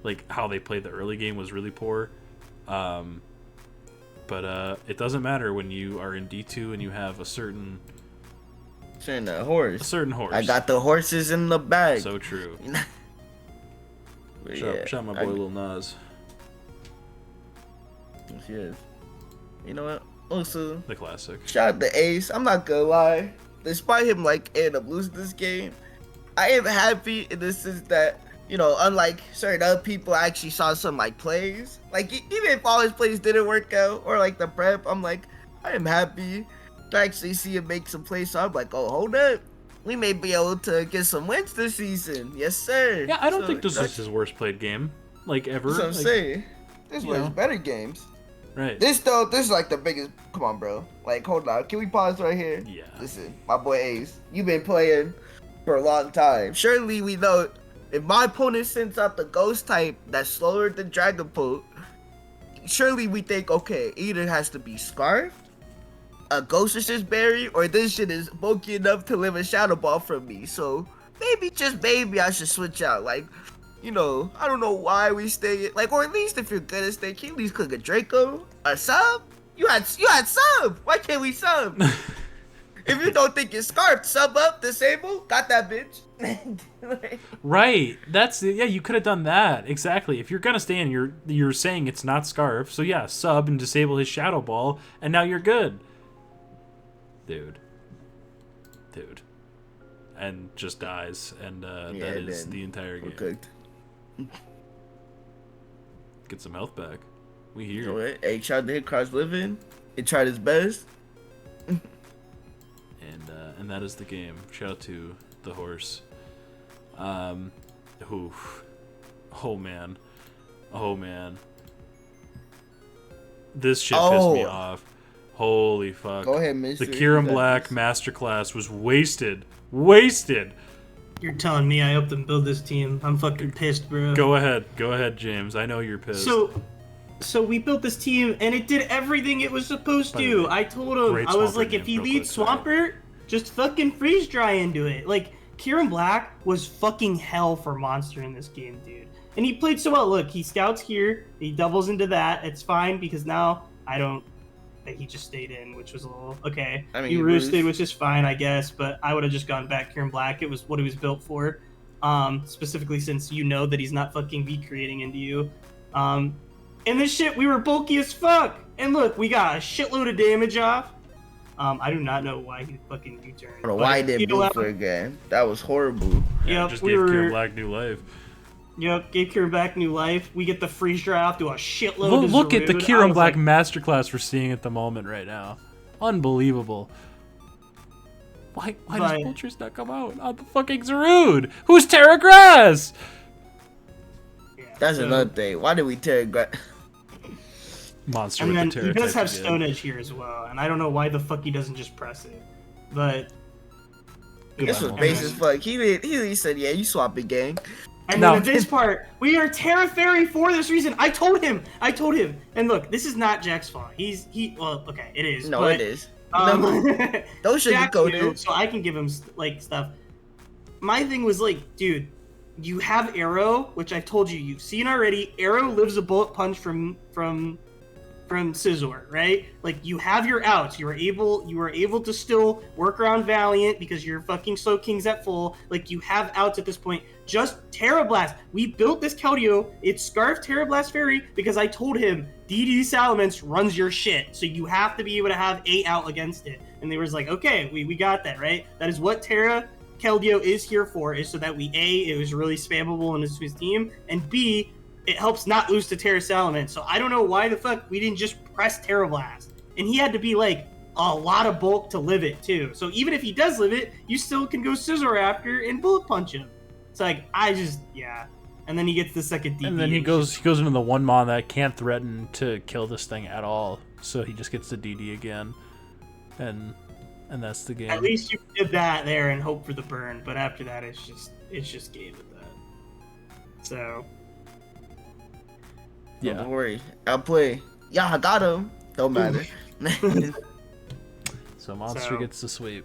Like, how they played the early game was really poor. But it doesn't matter when you are in D2 and you have a certain horse. A certain horse. I got the horses in the bag. So true. Shout out my boy Lil Nas. Yes, yes. You know what? Also, the classic. Shout out to Ace. I'm not gonna lie. Despite him ending up losing this game, I am happy in the sense that, unlike certain other people, I actually saw some plays. Like, even if all his plays didn't work out, or the prep, I'm like, I am happy to actually see him make some plays. So I'm like, oh, hold up. We may be able to get some wins this season. Yes, sir. Yeah, I don't think this is his worst played game, ever. That's what I'm saying. This was his better games. Right. This is the biggest. Come on, bro. Hold on. Can we pause right here? Yeah. Listen, my boy Ace, you've been playing for a long time. Surely we know if my opponent sends out the ghost type that's slower than Dragapult, surely we think, okay, either it has to be Scarf, a Ghost Resist Berry, or this shit is bulky enough to live a Shadow Ball from me. So maybe, just maybe, I should switch out. I don't know why we stay, or at least if you're good at staying, can you at least click a Draco? A sub? You had sub! Why can't we sub? If you don't think it's Scarf, sub up, disable, got that bitch. Right. You could have done that. Exactly. If you're gonna stay in, you're saying it's not Scarf, so yeah, sub and disable his Shadow Ball, and now you're good. Dude. And just dies, and that is the entire game. Cooked. Get some health back. We here. You know what? Hey, tried to hit cross living. It tried its best. And that is the game. Shout out to the horse. Oh man. This shit pissed me off. Holy fuck. Go ahead, Mr. The Kieran Black masterclass was wasted. You're telling me I helped them build this team. I'm fucking pissed, bro. Go ahead, James. I know you're pissed. So we built this team, and it did everything it was supposed to. I told him, I was like, if he leads Swampert, just fucking freeze dry into it. Kieran Black was fucking hell for Monster in this game, dude. And he played so well. Look, he scouts here, he doubles into that. It's fine, because now I don't. That he just stayed in, which was a little okay. I mean, he he roosted, roosted. which is fine, I guess. But I would have just gone back Kieran Black. It was what he was built for. Specifically since you know that he's not fucking V creating into you. And this shit, we were bulky as fuck. And look, we got a shitload of damage off. I do not know why he fucking U-turned. I don't know why he didn't move for again. That was horrible. Yeah, Yep, just we gave were. Kieran Black new life. Yep, gave Kieran Black new life. We get the freeze draft to a shitload of Look at the Zarude. I Kieran was Black like, masterclass we're seeing at the moment right now. Unbelievable. Why does But- Vultures not come out on the fucking Zarude? Who's Terra Grass? yeah, That's so- another thing. Why did we tear Monster And with then the Terra he does type have again. Stone Edge here as well, and I don't know why the fuck he doesn't just press it. But This was Yeah. base as fuck. He said, yeah, you swap it, gang. and No. then this part, we are Terra Fairy for this reason. I told him. And look, this is not Jack's fault. Well, okay, it is. No, but, it is. Um, Don't Jack sugarcoat knew, it. so I can give him like stuff. My thing was like, dude, you have Arrow, which I've told you, you've seen already. Arrow lives a bullet punch from Scizor, right? Like you have your outs. You are able to still work around Valiant because your fucking Slow King's at full. Like you have outs at this point. Just Terra Blast. We built this Keldeo. It's Scarf Terra Blast Fairy because I told him DD Salamence runs your shit. So you have to be able to have a out against it. And they was like, okay, we got that, right? That is what Terra Keldeo is here for, is so that it was really spammable in his team, and B, it helps not lose to Terra Salamence. So I don't know why the fuck we didn't just press Terra Blast. And he had to be like a lot of bulk to live it too. So even if he does live it, you still can go Scizor after and bullet punch him. It's like yeah. And then he gets the second DP. And then he goes into the one mon that can't threaten to kill this thing at all. So he just gets the DD again. And that's the game. At least you did that there and hope for the burn, but after that it's just game with that. So Yeah. Don't worry. I'll play. Yeah, I got him. Don't matter. So Monster So- gets the sweep.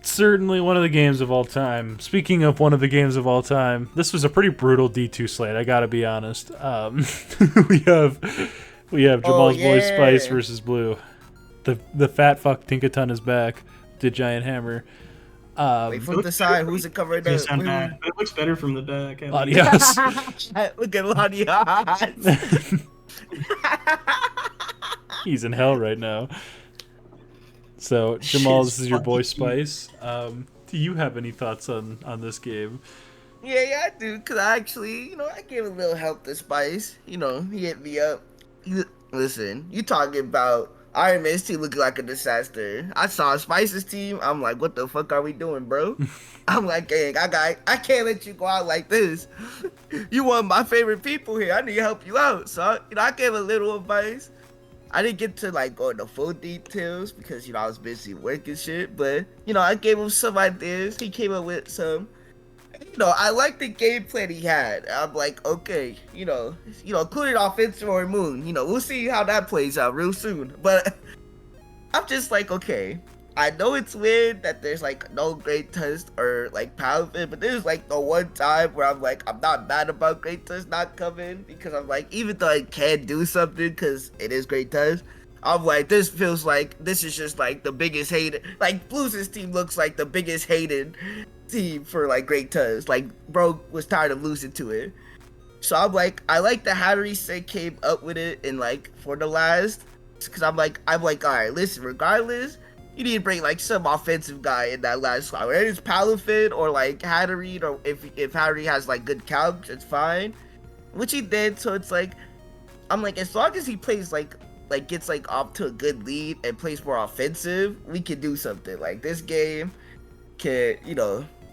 Certainly one of the games of all time. Speaking of one of the games of all time, this was a pretty brutal D2 slate, I gotta be honest. We have Jamal's boy yeah. Spice versus Blue. The fat fuck Tinkaton is back. The Giant Hammer. Wait, flip the side. Who's it covered it's up? not bad. It looks better from the back. Adios. Look at Ladias. He's in hell right now. So Jamal, this is your boy Spice. Do you have any thoughts on this game? Yeah, I do. Cause I actually, I gave a little help to Spice. He hit me up. Listen, you talking about Iron Man's team looking like a disaster. I saw Spice's team. I'm like, what the fuck are we doing, bro? I'm like, gang, I can't let you go out like this. You one of my favorite people here. I need to help you out. So, I gave a little advice. I didn't get to go into full details because, I was busy working shit. But, I gave him some ideas. He came up with some. I like the game plan he had. I'm like, okay, including offensive or moon. We'll see how that plays out real soon. But I'm just like, okay, I know it's weird that there's no Great Tusk or Palafin, but there's the one time where I'm like, I'm not mad about Great Tusk not coming because I'm like, even though I can do something because it is Great Tusk, I'm like, this feels like this is just the biggest hated. Blues' team looks like the biggest hated team for Great Tusk. Bro was tired of losing to it. So I'm like, I like the Hattery said came up with it in for the last, because I'm like, all right, listen, regardless, you need to bring some offensive guy in that last slot. Whether it's Palafin or Hattery, or if Hattery has good counts, it's fine. Which he did. So it's I'm like, as long as he plays gets off to a good lead and plays more offensive, we can do something. This game can,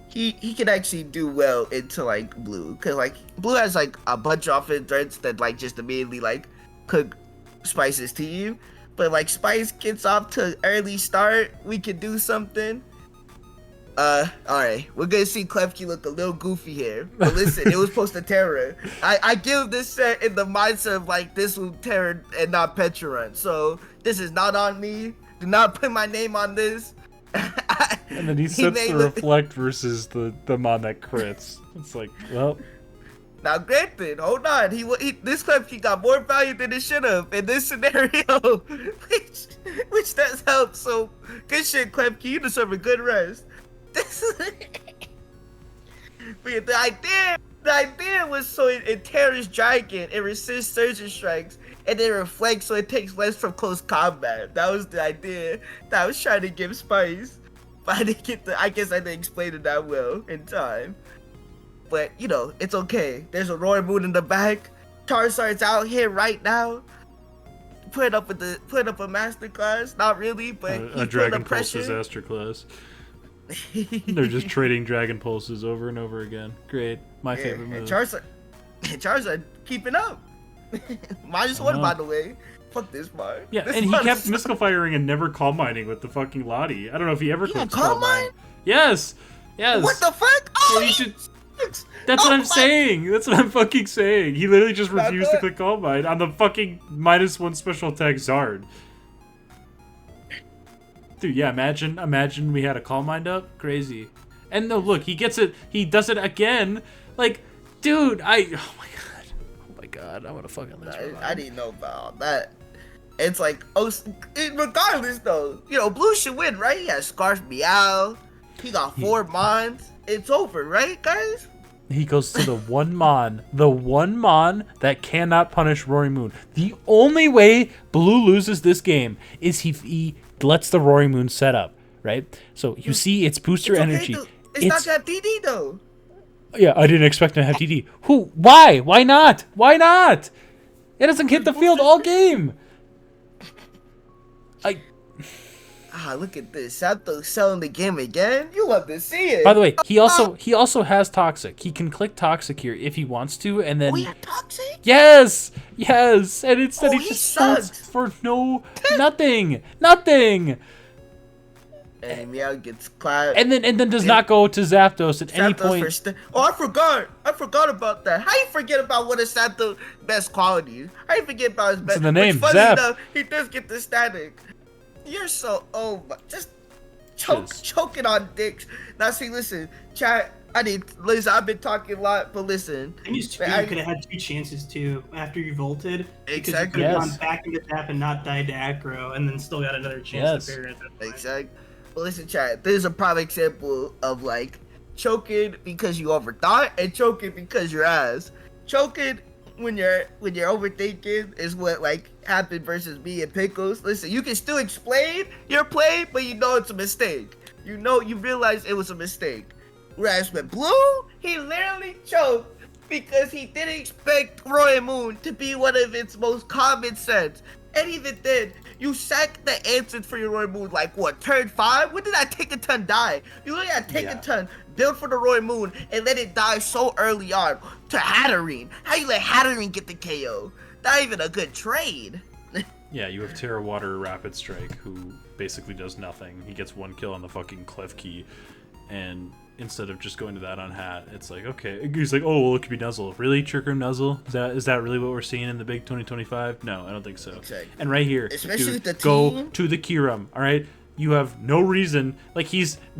he can actually do well into Blue, because Blue has a bunch of offense threats that just immediately cook Spice's team. But Spice gets off to an early start, we can do something. Alright, we're gonna see Klefki look a little goofy here. But listen, it was supposed to Terra. I give this set in the mindset of this will Terra and not Petra run. So this is not on me. Do not put my name on this. And then he sets the reflect versus the mon that crits. It's well. Now, granted, hold on. This Klefki got more value than it should have in this scenario, which does help. So, good shit, Klefki. You deserve a good rest. But yeah, the idea was so it tears Dragon, it resists surgeon strikes, and it reflects so it takes less from close combat. That was the idea that I was trying to give Spice. But I guess I didn't explain it that well in time. But, you know, it's okay. There's a Roy Moon in the back. Charizard's out here right now. Putting up a masterclass. Not really, but a Dragon Pulse disaster class. They're just trading Dragon Pulses over and over again. Great. My favorite move. Charizard keeping up. -1, by the way. Fuck this part. Yeah, and he kept Mystical Firing and never Calm Minding with the fucking Lottie. I don't know if he ever clicked Calm Mind. Yes. What the fuck? Oh, yeah, that's what I'm saying. That's what I'm fucking saying. He literally just refused to click Calm Mind on the fucking -1 special attack Zard. Dude, yeah, imagine we had a Calm Mind up. Crazy. And no, look, he gets it. He does it again. Like, dude, oh my god, I want to fucking lose my mind. I didn't know about that. It's like, regardless though, you know, Blue should win, right? He has Scarf Meow. He got 4 Mons. It's over, right, guys? He goes to the one Mon that cannot punish Rory Moon. The only way Blue loses this game is he lets the Rory Moon set up, right? So you see it's booster energy. It's not gonna have DD though. Yeah, I didn't expect him to have DD. Why? Why not? Why not? It doesn't hit the field all game. Look at this. Santos selling the game again. You love to see it. By the way, he also has Toxic. He can click Toxic here if he wants to, and then. Oh, yeah, Toxic? Yes. And instead he just sucks for nothing. And Meow gets clapped. And then does not go to Zapdos at any point. I forgot about that. How you forget about one of Zapdos' best qualities? How you forget about his best? It's in the name, funny Zap. enough, he does get the static. You're so just choking on dicks. Now see, listen, chat. I've been talking a lot, but listen. I think you could have had 2 chances too after you volted. Exactly. You could have gone back into Zap and not died to Aggro, and then still got another chance to parry it. Exactly. Well, listen, chat. This is a prime example of like choking because you overthought and choking because you're ass. Choking when you're overthinking is what like happened versus me and Pickles. Listen, you can still explain your play, but you know it's a mistake. You realize it was a mistake. Whereas with Blue, he literally choked because he didn't expect Roy Moon to be one of its most common sets. And even then, you sacked the answer for your Roy Moon like what, turn 5? When did that Take a Ton die? You literally had Take a Ton, build for the Roy Moon, and let it die so early on to Hatterene. How you let Hatterene get the KO? Not even a good trade. Yeah, you have Terra Water Rapid Strike, who basically does nothing. He gets 1 kill on the fucking Klefki, and instead of just going to that on Hat, it's like, okay. He's like, oh, well, it could be Nuzzle. Really? Trick Room Nuzzle? Is that really what we're seeing in the big 2025? No, I don't think so. Exactly. And right here, especially with the team. Go to the Kyurem, all right? You have no reason. Like,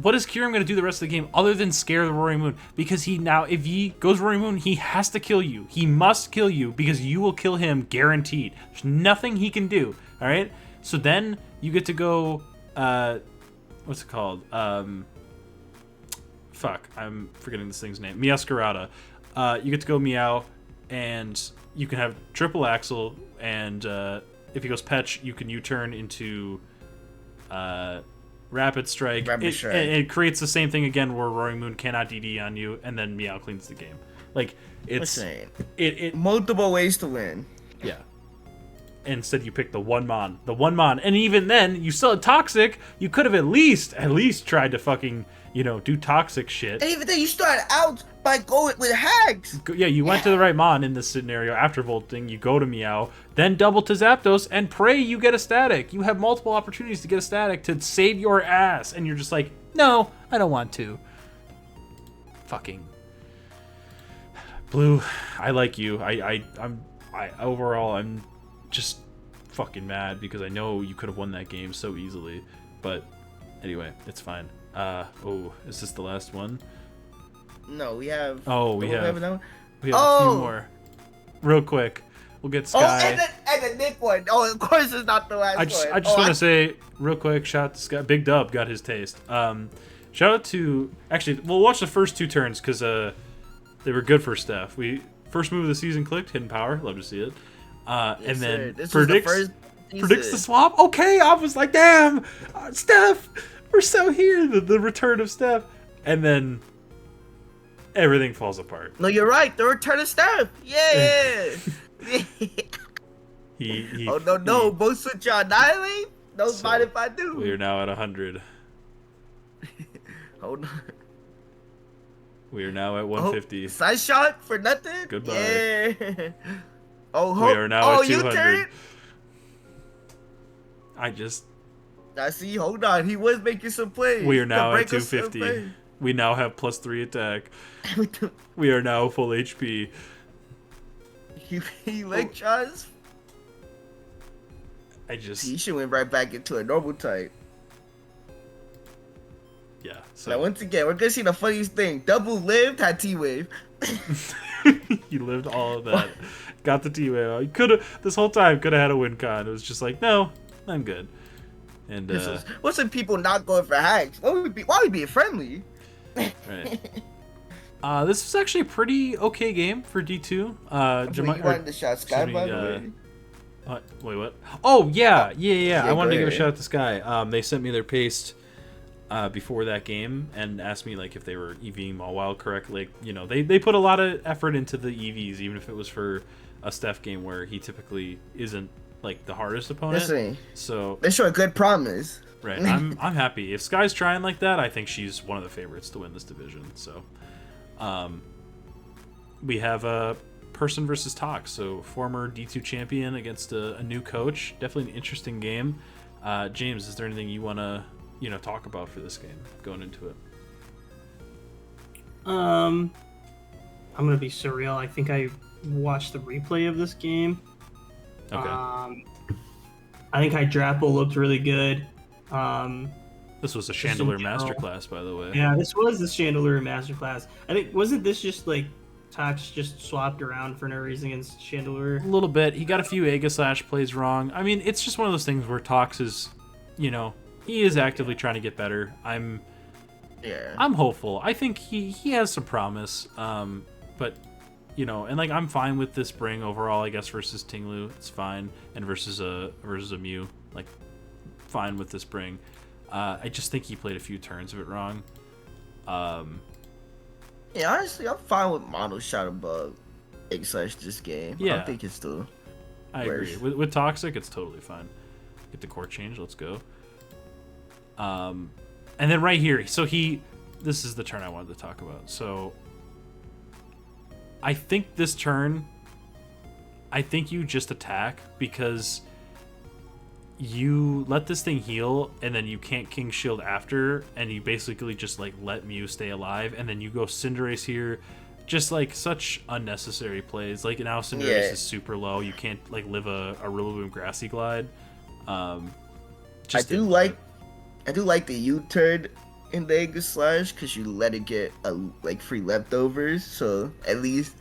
what is Kyurem going to do the rest of the game other than scare the Rory Moon? Because if he goes Rory Moon, he has to kill you. He must kill you because you will kill him guaranteed. There's nothing he can do, all right? So then you get to go, what's it called? Fuck, I'm forgetting this thing's name. Meowscarada. You get to go Meow, and you can have triple Axle, and if he goes Petch, you can U-turn into Rapid Strike. It creates the same thing again where Roaring Moon cannot DD on you, and then Meow cleans the game. Like, it's... It multiple ways to win. Yeah. Instead, you pick the one Mon. And even then, you still had Toxic. You could have at least tried to fucking... do toxic shit. And even then, you started out by going with Hags. Yeah, you went to the right Mon in this scenario. After volting, you go to Meow, then double to Zapdos, and pray you get a static. You have multiple opportunities to get a static to save your ass, and you're just like, no, I don't want to. Fucking Blue, I like you. Overall, I'm just fucking mad because I know you could have won that game so easily. But anyway, it's fine. Is this the last one? No, we have. Oh, we have. We have a few more. Real quick. We'll get Sky. And the Nick one. Oh, of course it's not the last one. I just want to say, real quick, shout out to Sky. Big Dub got his taste. Shout out to... Actually, we'll watch the first 2 turns because they were good for Steph. First move of the season clicked, Hidden Power. Love to see it. And then predicts the swap. Okay, I was like, damn, Steph, we're so here. The return of Steph. And then everything falls apart. No, you're right. The return of Steph. Yeah. No. Both switch on annihilate? Don't mind if I do. We are now at 100. Hold on. We are now at 150. Side shot for nothing? Goodbye. Yeah. We are now at 200. You turn? I see. Hold on. He was making some plays. We are now at 250. We now have +3 attack. We are now full HP. He leg shots. He should went right back into a normal type. Yeah. So now once again, we're gonna see the funniest thing. Double lived, had T-Wave. You lived all of that. Got the T-Wave. You could have this whole time could have had a win con. It was just like, no, I'm good. And what's with people not going for hacks? Why we being friendly? Right. This was actually a pretty okay game for D2. You wanted to shot Sky, by the way. Wait, what? Oh, yeah. I wanted to give a shout out to Sky. They sent me their paste before that game and asked me like if they were EVing all wild correctly. You know, they put a lot of effort into the EVs, even if it was for a Steph game where he typically isn't like the hardest opponent. So they show a good promise. Right. I'm happy. If Sky's trying like that, I think she's one of the favorites to win this division. So we have a Person versus Tox, so former D2 champion against a new coach. Definitely an interesting game. James, is there anything you want to talk about for this game going into it? I'm gonna be surreal. I think I watched the replay of this game. Okay. I think Hydrapple looked really good. This was a Chandelier Masterclass, by the way. Yeah, this was the Chandelier Masterclass. I think, wasn't this just like Tox just swapped around for no reason against Chandelier? A little bit. He got a few Aegislash plays wrong. I mean, it's just one of those things where Tox is, he is actively trying to get better. I'm hopeful. I think he has some promise. But and like I'm fine with this bring overall. I guess versus Tinglu, it's fine, and versus a Mew, like fine with this bring. I just think he played a few turns of it wrong. Yeah, honestly, I'm fine with mono shot above Aegislash this game. Yeah, I think it's still. I agree. With Toxic, it's totally fine. Get the core change. Let's go. And then right here, so this is the turn I wanted to talk about. So I think this turn, you just attack because you let this thing heal and then you can't King Shield after, and you basically just like let Mew stay alive, and then you go Cinderace here. Just like such unnecessary plays. Like now Cinderace is super low. You can't like live a Rillaboom Grassy Glide. I do like the U-turn in the Aegislash because you let it get like free leftovers. So at least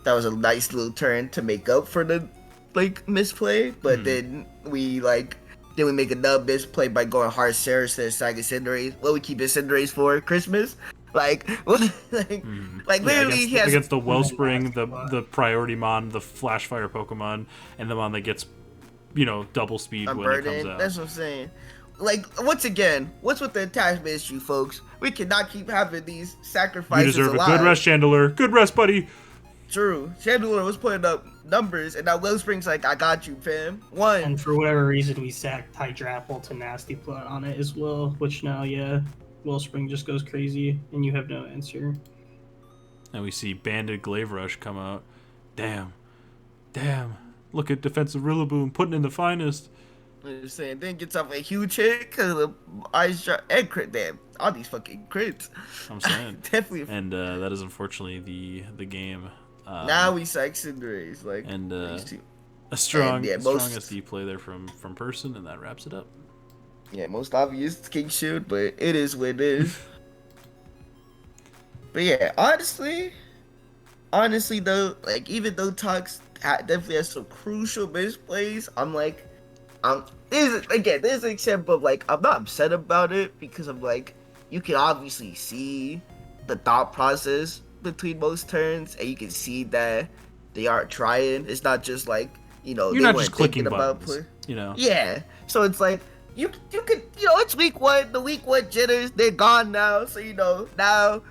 that was a nice little turn to make up for the like misplay. But then we make another misplay by going hard Sarah instead of Saga Cinderace. What we keep Cinderace for? Christmas? Literally he has against the Wellspring, the priority mon, the Flash Fire Pokemon, and the mon that gets double speed when it comes out. That's what I'm saying. Like, once again, what's with the attachment issue, folks? We cannot keep having these sacrifices. You deserve alive. A good rest, Chandelier. Good rest, buddy. True. Chandelier was putting up numbers, and now Wellspring's like, I got you, fam. And for whatever reason, we sacked Hydrapple to Nasty Plot on it as well, which now, Wellspring just goes crazy, and you have no answer. And we see Banded Glaive Rush come out. Damn. Look at defensive Rillaboom putting in the finest. I'm just saying, then gets off a huge hit because of the Ice Drop and crit. Damn, all these fucking crits. I'm saying. Definitely. And that is unfortunately the game. Now we psych Cinderace. A strong SD play there from Person, and that wraps it up. Yeah, most obvious King Shield, but it is what it is. But yeah, honestly, honestly though, like even though Talks definitely has some crucial misplays, I'm like, there's an example of like I'm not upset about it because I'm like you can obviously see the thought process between most turns and you can see that they aren't trying. It's not just like You're they not just weren't clicking thinking about buttons, Yeah, so it's like you could it's week 1, the week 1 jitters they're gone now. So now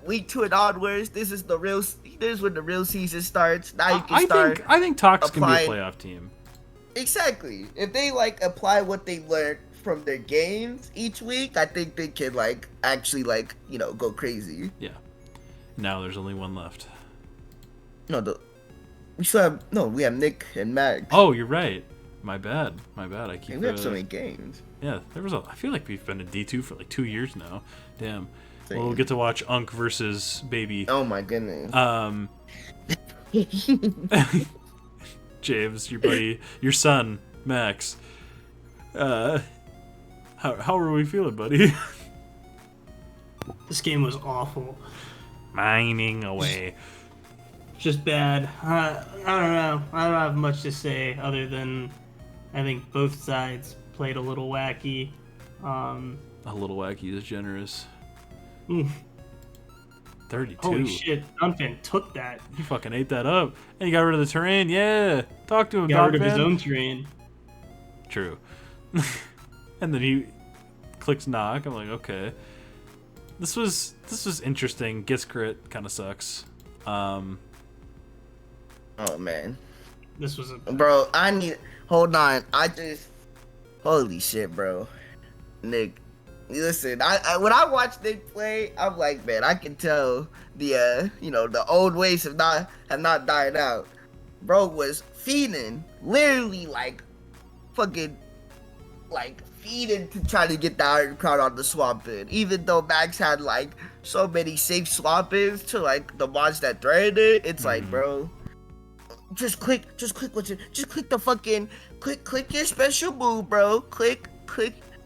week 2 and onwards, this is when the real season starts. Now you can start I think Talks can be a applying. playoff team. Exactly. If they like apply what they learned from their games each week, I think they can like actually like go crazy. Yeah. Now there's only one left. No, we have Nick and Max. Oh, you're right. My bad. I keep. We have so many games. Yeah, I feel like we've been in D2 for like 2 years now. Damn. Same. We'll get to watch Unk versus Baby. Oh my goodness. James, your buddy, your son, Max. How are we feeling, buddy? This game was awful. Mining away. Just bad. I don't know. I don't have much to say other than I think both sides played a little wacky. A little wacky is generous. 32. Holy shit, Duncan took that. He fucking ate that up. And he got rid of the terrain. Yeah. Talk to him, Got rid of Duncan. his own terrain. True. And then he clicks knock. I'm like, okay. This was interesting. Gets crit kind of sucks. Oh man. This was Bro, hold on. Holy shit, bro. Nick, listen, I when I watch Nick play, I'm like, man, I can tell the old ways have not died out. Bro was feeding, literally like fucking like feeding to try to get the Iron Crown on the swamp in. Even though Max had like so many safe swamp ins to like the mods that threatened it, it's like, bro, just click the fucking click your special move, bro. Click.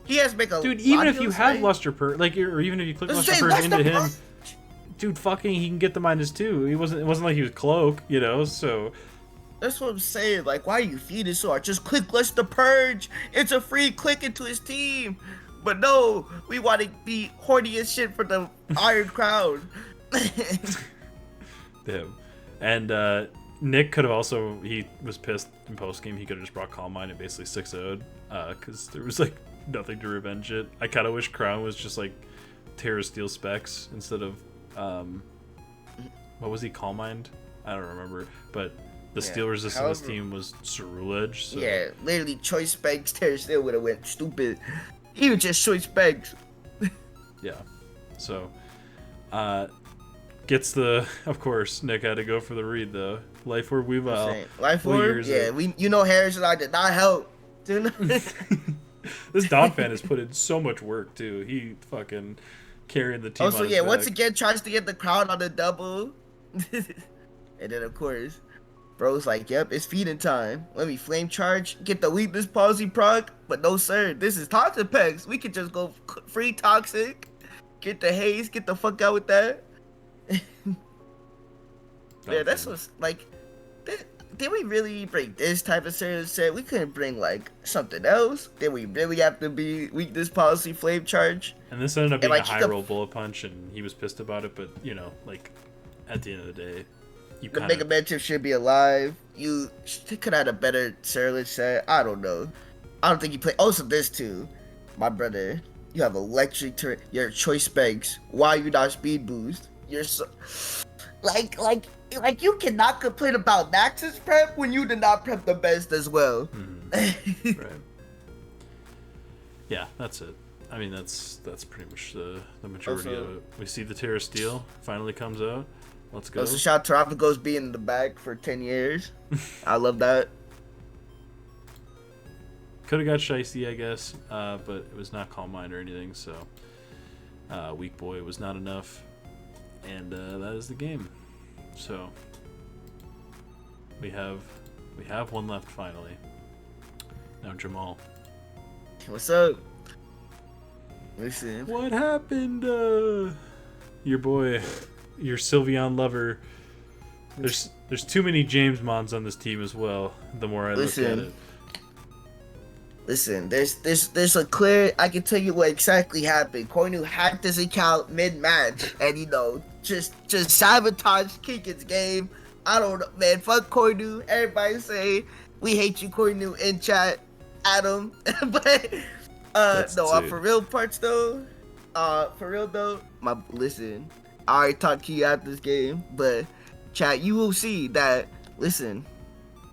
He has to make a dude. Even if you have Luster Purge, or even if you click Luster Purge into him, dude, fucking, he can get the -2. It wasn't like he was cloak, So that's what I'm saying. Like, why are you feeding so hard? Just click Luster Purge. It's a free click into his team. But no, we want to be horny as shit for the Iron Crown. Damn. And Nick could have also, he was pissed in post game. He could have just brought Calm Mind and basically 6-0'd because there was like nothing to revenge it. I kind of wish Crown was just like Terra Steel specs instead of what was he, Calm Mind? I don't remember, but the steel resistance team was Cerulege. So. Yeah, literally choice specs. Terra Steel would have went stupid. Even just choice specs. Yeah, so gets of course Nick had to go for the read though. Life Orb Weavile. Life Orb? Yeah, Harris and I did not help. This Dom fan has put in so much work too. He fucking carrying the team. Also, on his back. Once again tries to get the crown on the double. And then of course, bro's like, yep, it's feeding time. Let me flame charge, get the weakness palsy proc. But no sir, this is toxic pegs. We could just go free toxic. Get the haze, get the fuck out with that. Yeah, that's what's like. Did we really bring this type of serious set? We couldn't bring like something else. Did we really have to be weakness policy flame charge? And this ended up being a high roll bullet punch, and he was pissed about it. But like at the end of the day, the Mega Man chip should be alive. You could have had a better Ceruledge set. I don't know. I don't think you play. Also, this too, my brother. You have electric turret. Your choice specs. Why you not speed boost? You're so like you cannot complain about Max's prep when you did not prep the best as well. Right. Yeah, that's it. I mean, that's pretty much the majority of it. We see the Terra Steel finally comes out. Let's go. Also, shout out to Rafago's being in the back for 10 years. I love that. Could have got Shiesty, I guess, but it was not Calm Mind or anything, so Weak Boy was not enough. And that is the game. So we have one left finally. Now Jamal. What's up? Listen. What happened? Your boy your Sylveon lover. There's too many James Mons on this team as well. The more I look at it. Listen, there's a clear. I can tell you what exactly happened. Koinu hacked his account mid-match, and just sabotaged Keegan's game. I don't know, man. Fuck Koinu. Everybody say we hate you, Koinu, in chat. Adam, but for real parts though. For real though, listen. I already talked to you after this game, but chat, you will see that. Listen,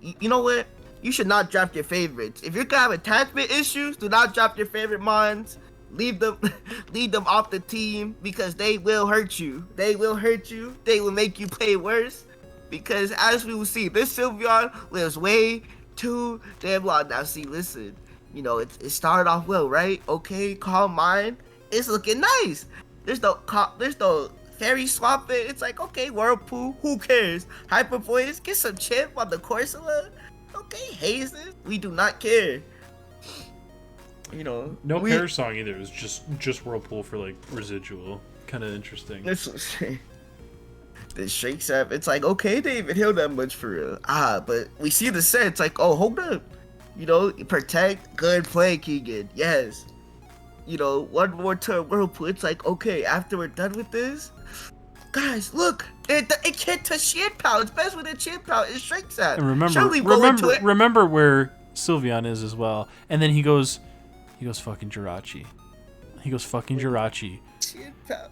you know what? You should not draft your favorites. If you're gonna have attachment issues, do not draft your favorite mons. Leave them off the team because they will hurt you. They will hurt you. They will make you play worse. Because as we will see, this Sylveon lives way too damn long. Now see, listen, it started off well, right? Okay, calm mind. It's looking nice. There's no fairy swapping. It's like, okay, Whirlpool, who cares? Hyper Voice, get some chip on the Corsola. Okay, Hazes, we do not care. No Pair Song either. It was just Whirlpool for like residual. Kind of interesting. That's what I'm saying. The shakes up. It's like, okay, they even heal that much for real. But we see the set. It's like, oh, hold up. Protect. Good play, Keegan. Yes. One more turn Whirlpool. It's like, okay, after we're done with this, guys, look. It can't touch Shin Pow. It's best with a Shin Pow. It shakes up. And remember where Sylveon is as well. And then he goes fucking Jirachi. Jirachi. Shin Pow.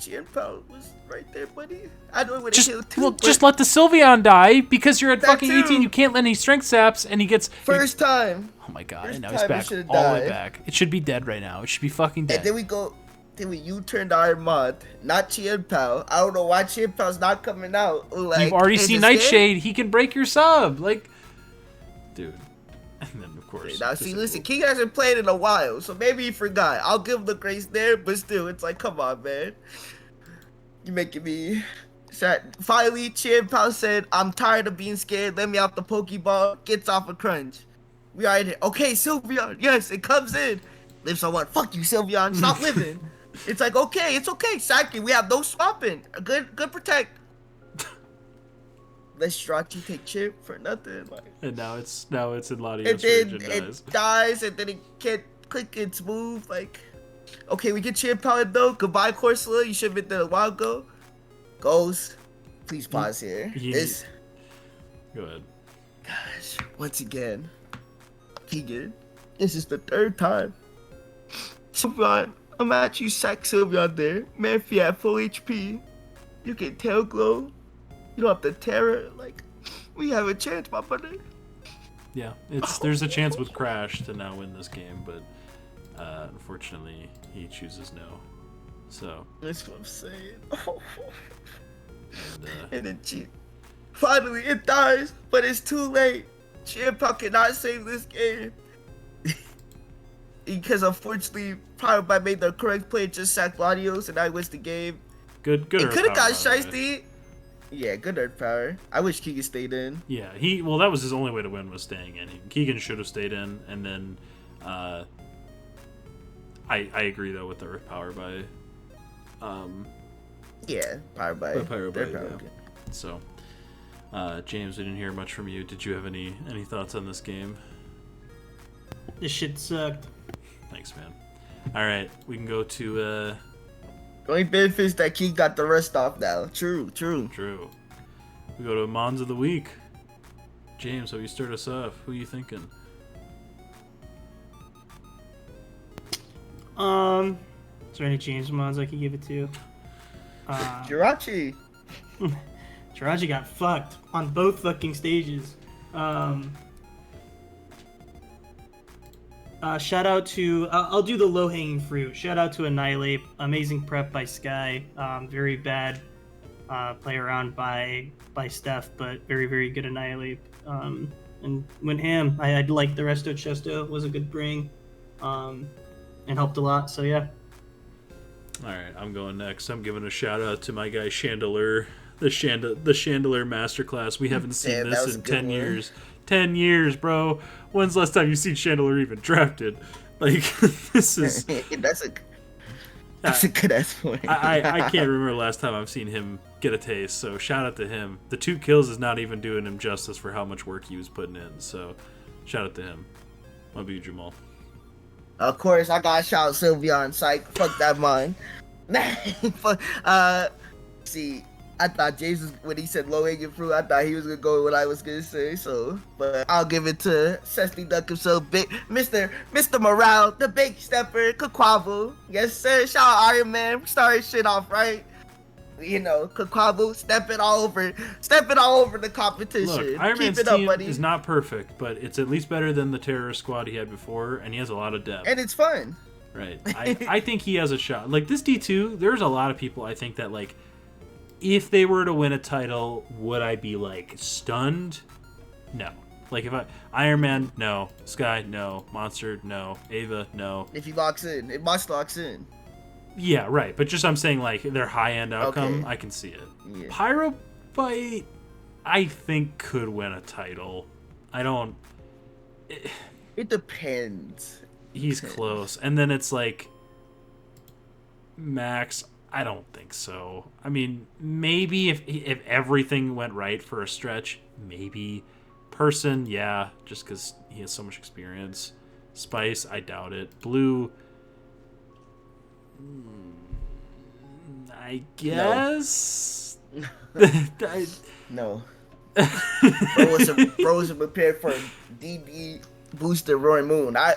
Shin Pow was right there, buddy. I know what it killed too. Just let the Sylveon die because you're at fucking 18. You can't let any strength saps, and he gets first time. Oh my god! And now he's back all the way back. It should be dead right now. It should be fucking dead. And then we U-turned our mod, not Chien Pao. I don't know why Chien Pao's not coming out. Like, you've already seen Nightshade. He can break your sub, like, dude. And then of course. Now see, listen, King hasn't played in a while, so maybe he forgot. I'll give him the grace there, but still, it's like, come on, man. You're making me sad. Finally, Chien Pao said, "I'm tired of being scared. Let me out the Pokeball." Gets off a crunch. We are in here. Okay, Sylveon. Yes, it comes in. Lives on one. Fuck you, Sylveon. Stop living. It's like, okay, it's okay. Saki, we have no swapping. Good protect. Let Jirachi take chip for nothing. Like. And now it's in Latios. And then it dies, and then it can't click its move. Like, okay, we get Chien Pao though. Goodbye, Corsola. You should have been there a while ago. Goes. Please pause here. Go ahead. Gosh, once again, Keegan, this is the third time. Sylveon, I'm at you, sack Sylveon there. Manphy at full HP. You can tail glow. You don't have to terror. Like, we have a chance, my brother. Yeah, there's a chance with Crash to now win this game, but unfortunately, he chooses no. So. That's what I'm saying. And then finally, it dies, but it's too late. Chien Pao cannot save this game. Because unfortunately, probably made the correct play, just sacked Latios, and I wins the game. Good. It could have got Shiesty. Yeah, good Earth Power. I wish Keegan stayed in. Yeah, that was his only way to win, was staying in. Keegan should have stayed in, and then I agree though with the Earth Power by Power by Pyroblade. Yeah. So James, we didn't hear much from you. Did you have any thoughts on this game? This shit sucked. Thanks, man. All right, we can go to. The only benefit is that King got the rest off now. True. We go to Mons of the Week. James, how you start us off? Who are you thinking? Is there any James Mons I could give it to? Jirachi. Jirachi got fucked on both fucking stages. Shout out to, I'll do the low-hanging fruit. Shout out to Annihilate. Amazing prep by Sky. Very bad play around by Steph, but very, very good Annihilate. And went ham. I liked the resto Chesto. Was a good bring. And helped a lot, so yeah. Alright, I'm going next. I'm giving a shout out to my guy Chandelier. The Chandelier Masterclass. We haven't seen this in 10 years. 10 years, bro. When's the last time you seen Chandelier even drafted? Like, this is... That's a good ass point. I can't remember the last time I've seen him get a taste, so shout out to him. The 2 kills is not even doing him justice for how much work he was putting in, so shout out to him. Love you, Jamal. Of course, I gotta shout out Sylveon. Psych. Fuck that man. See, I thought James was, when he said low hanging fruit, I thought he was gonna go with what I was gonna say. So, but I'll give it to Cecily Duck himself, Mr. Morale, the big stepper, Kakwavo. Yes, sir. Shout out Iron Man. Starting shit off right. You know, Kakwavo stepping all over the competition. Look, Iron Man's team is not perfect, but it's at least better than the terrorist squad he had before, and he has a lot of depth. And it's fun. Right. I think he has a shot. Like, this D2, there's a lot of people I think that, like, if they were to win a title, would I be, like, stunned? No. Like, if Iron Man, no. Sky, no. Monster, no. Ava, no. If he locks in. If Moss locks in. Yeah, right. But just I'm saying, like, their high-end outcome, Okay. I can see it. Yeah. Pyrobite, I think, could win a title. I don't... It depends. He's close. And then it's like... Max, I don't think so. I mean, maybe if everything went right for a stretch, maybe. Person, yeah, just because he has so much experience. Spice, I doubt it. Blue... I guess. No. Bro was prepared for DD booster Roy Moon. I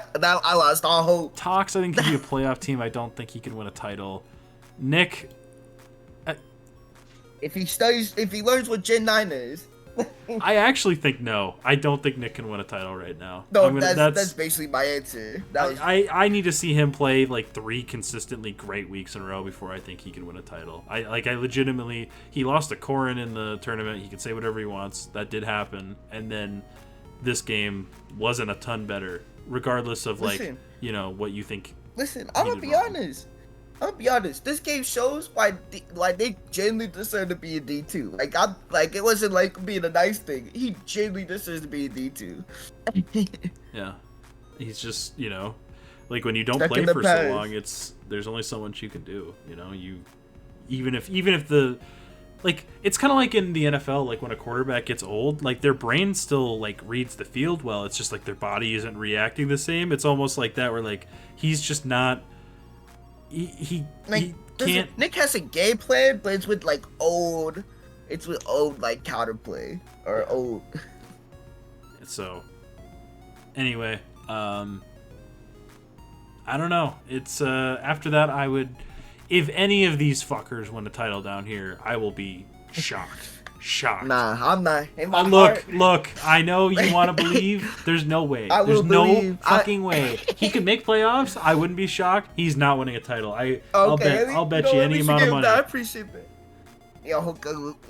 lost all hope. Tox, I think he'd be a playoff team. I don't think he can win a title. Nick, if he learns what Gen 9 is. I actually think no. I don't think Nick can win a title right now. No, that's basically my answer. I need to see him play like 3 consistently great weeks in a row before I think he can win a title. I legitimately, he lost to Corrin in the tournament. He can say whatever he wants. That did happen. And then this game wasn't a ton better, regardless of what you think. Listen, I'm gonna be honest. This game shows why they genuinely deserve to be a D2. It wasn't like being a nice thing. He genuinely deserves to be a D2. Yeah, he's just like when you don't play for so long, there's only so much you can do. Even if the it's kind of like in the NFL, like when a quarterback gets old, like their brain still like reads the field well. It's just like their body isn't reacting the same. It's almost like that where like he's just not. He can't. Nick has a game plan, but it's with old like counterplay or old. So, anyway, I don't know. It's after that I would, if any of these fuckers win a title down here, I will be shocked. Nah, I'm not. In my heart, look. I know you want to believe. There's no way. There's no fucking way. He could make playoffs. I wouldn't be shocked. He's not winning a title. I'll bet you any amount of money. I appreciate that. Yo,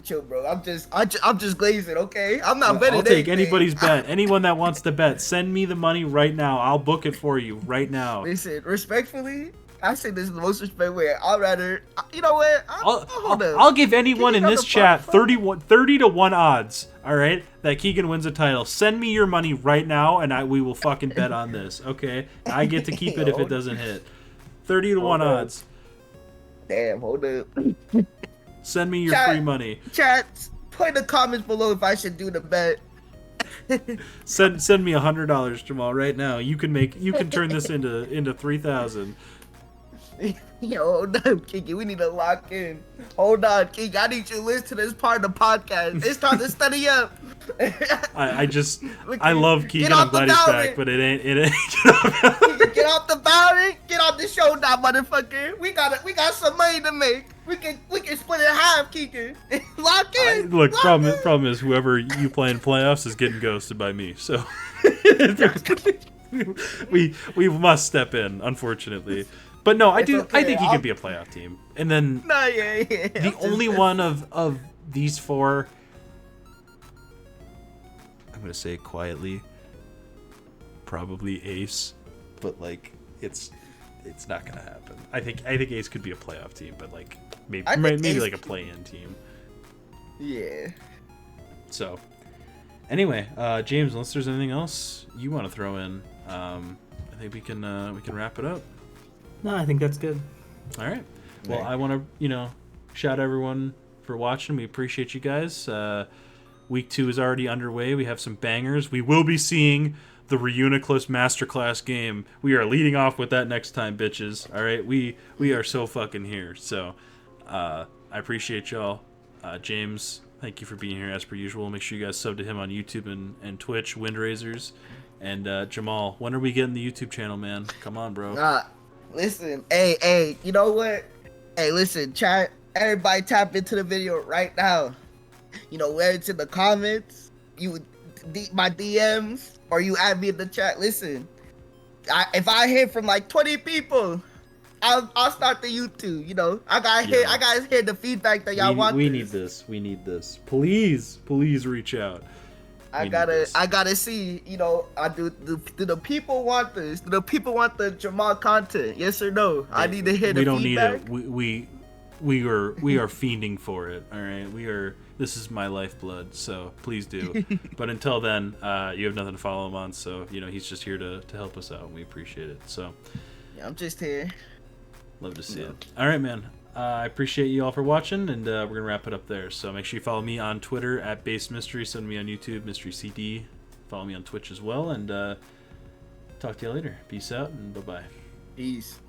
chill, bro. I'm just glazing. Okay, I'm not betting. I'll take anybody's bet. Anyone that wants to bet, send me the money right now. I'll book it for you right now. Listen, respectfully. I say this is the most respect way. I'd rather, you know what? I'll give anyone in this chat 30 to 1 odds, all right, that Keegan wins a title. Send me your money right now, and we will fucking bet on this, okay? I get to keep it if it doesn't hit. 30 to 1 odds. Damn, hold up. Send me your free money. Chat, put in the comments below if I should do the bet. Send me $100, Jamal, right now. You can turn this into 3,000. Yo, hold up, Kiki. We need to lock in. Hold on, Kiki. I need you to listen to this part of the podcast. It's time to study up. I love Keegan. I'm glad he's back, but it ain't. Get off the boundary. Get off the show now, motherfucker. We got some money to make. We can split it in half, Keegan. Lock in. Look, problem is whoever you play in playoffs is getting ghosted by me. So we must step in, unfortunately. But no, I think he can be a playoff team. And then the only one of these 4, I'm going to say it quietly, probably Ace, but like it's not going to happen. I think Ace could be a playoff team, but like maybe like a play-in team. Yeah. So, anyway, James, unless there's anything else you want to throw in, I think we can wrap it up. No, I think that's good. All right. Well, I want to, shout everyone for watching. We appreciate you guys. Week 2 is already underway. We have some bangers. We will be seeing the Reuniclus Masterclass game. We are leading off with that next time, bitches. All right? We are so fucking here. So, I appreciate y'all. James, thank you for being here as per usual. Make sure you guys sub to him on YouTube and Twitch, Windraisers. And Jamal, when are we getting the YouTube channel, man? Come on, bro. Listen, hey, you know what? Hey, listen, chat. Everybody tap into the video right now. Where it's in the comments, my DMs, or you add me in the chat. Listen, if I hear from like 20 people, I'll start the YouTube. I gotta hear the feedback that y'all want. We need this. Please reach out. I gotta see. Do the people want this? Do the people want the Jamal content? Yes or no? I need to hear the feedback. We don't need it. We are fiending for it. All right, this is my lifeblood, so please do. But until then, you have nothing to follow him on, so he's just here to help us out, and we appreciate it. So yeah, I'm just here. Love to see it. All right, man. I appreciate you all for watching, and we're gonna wrap it up there. So make sure you follow me on Twitter at Base Mystery. Send me on YouTube, Mystery CD. Follow me on Twitch as well, and talk to you later. Peace out, and bye-bye. Peace.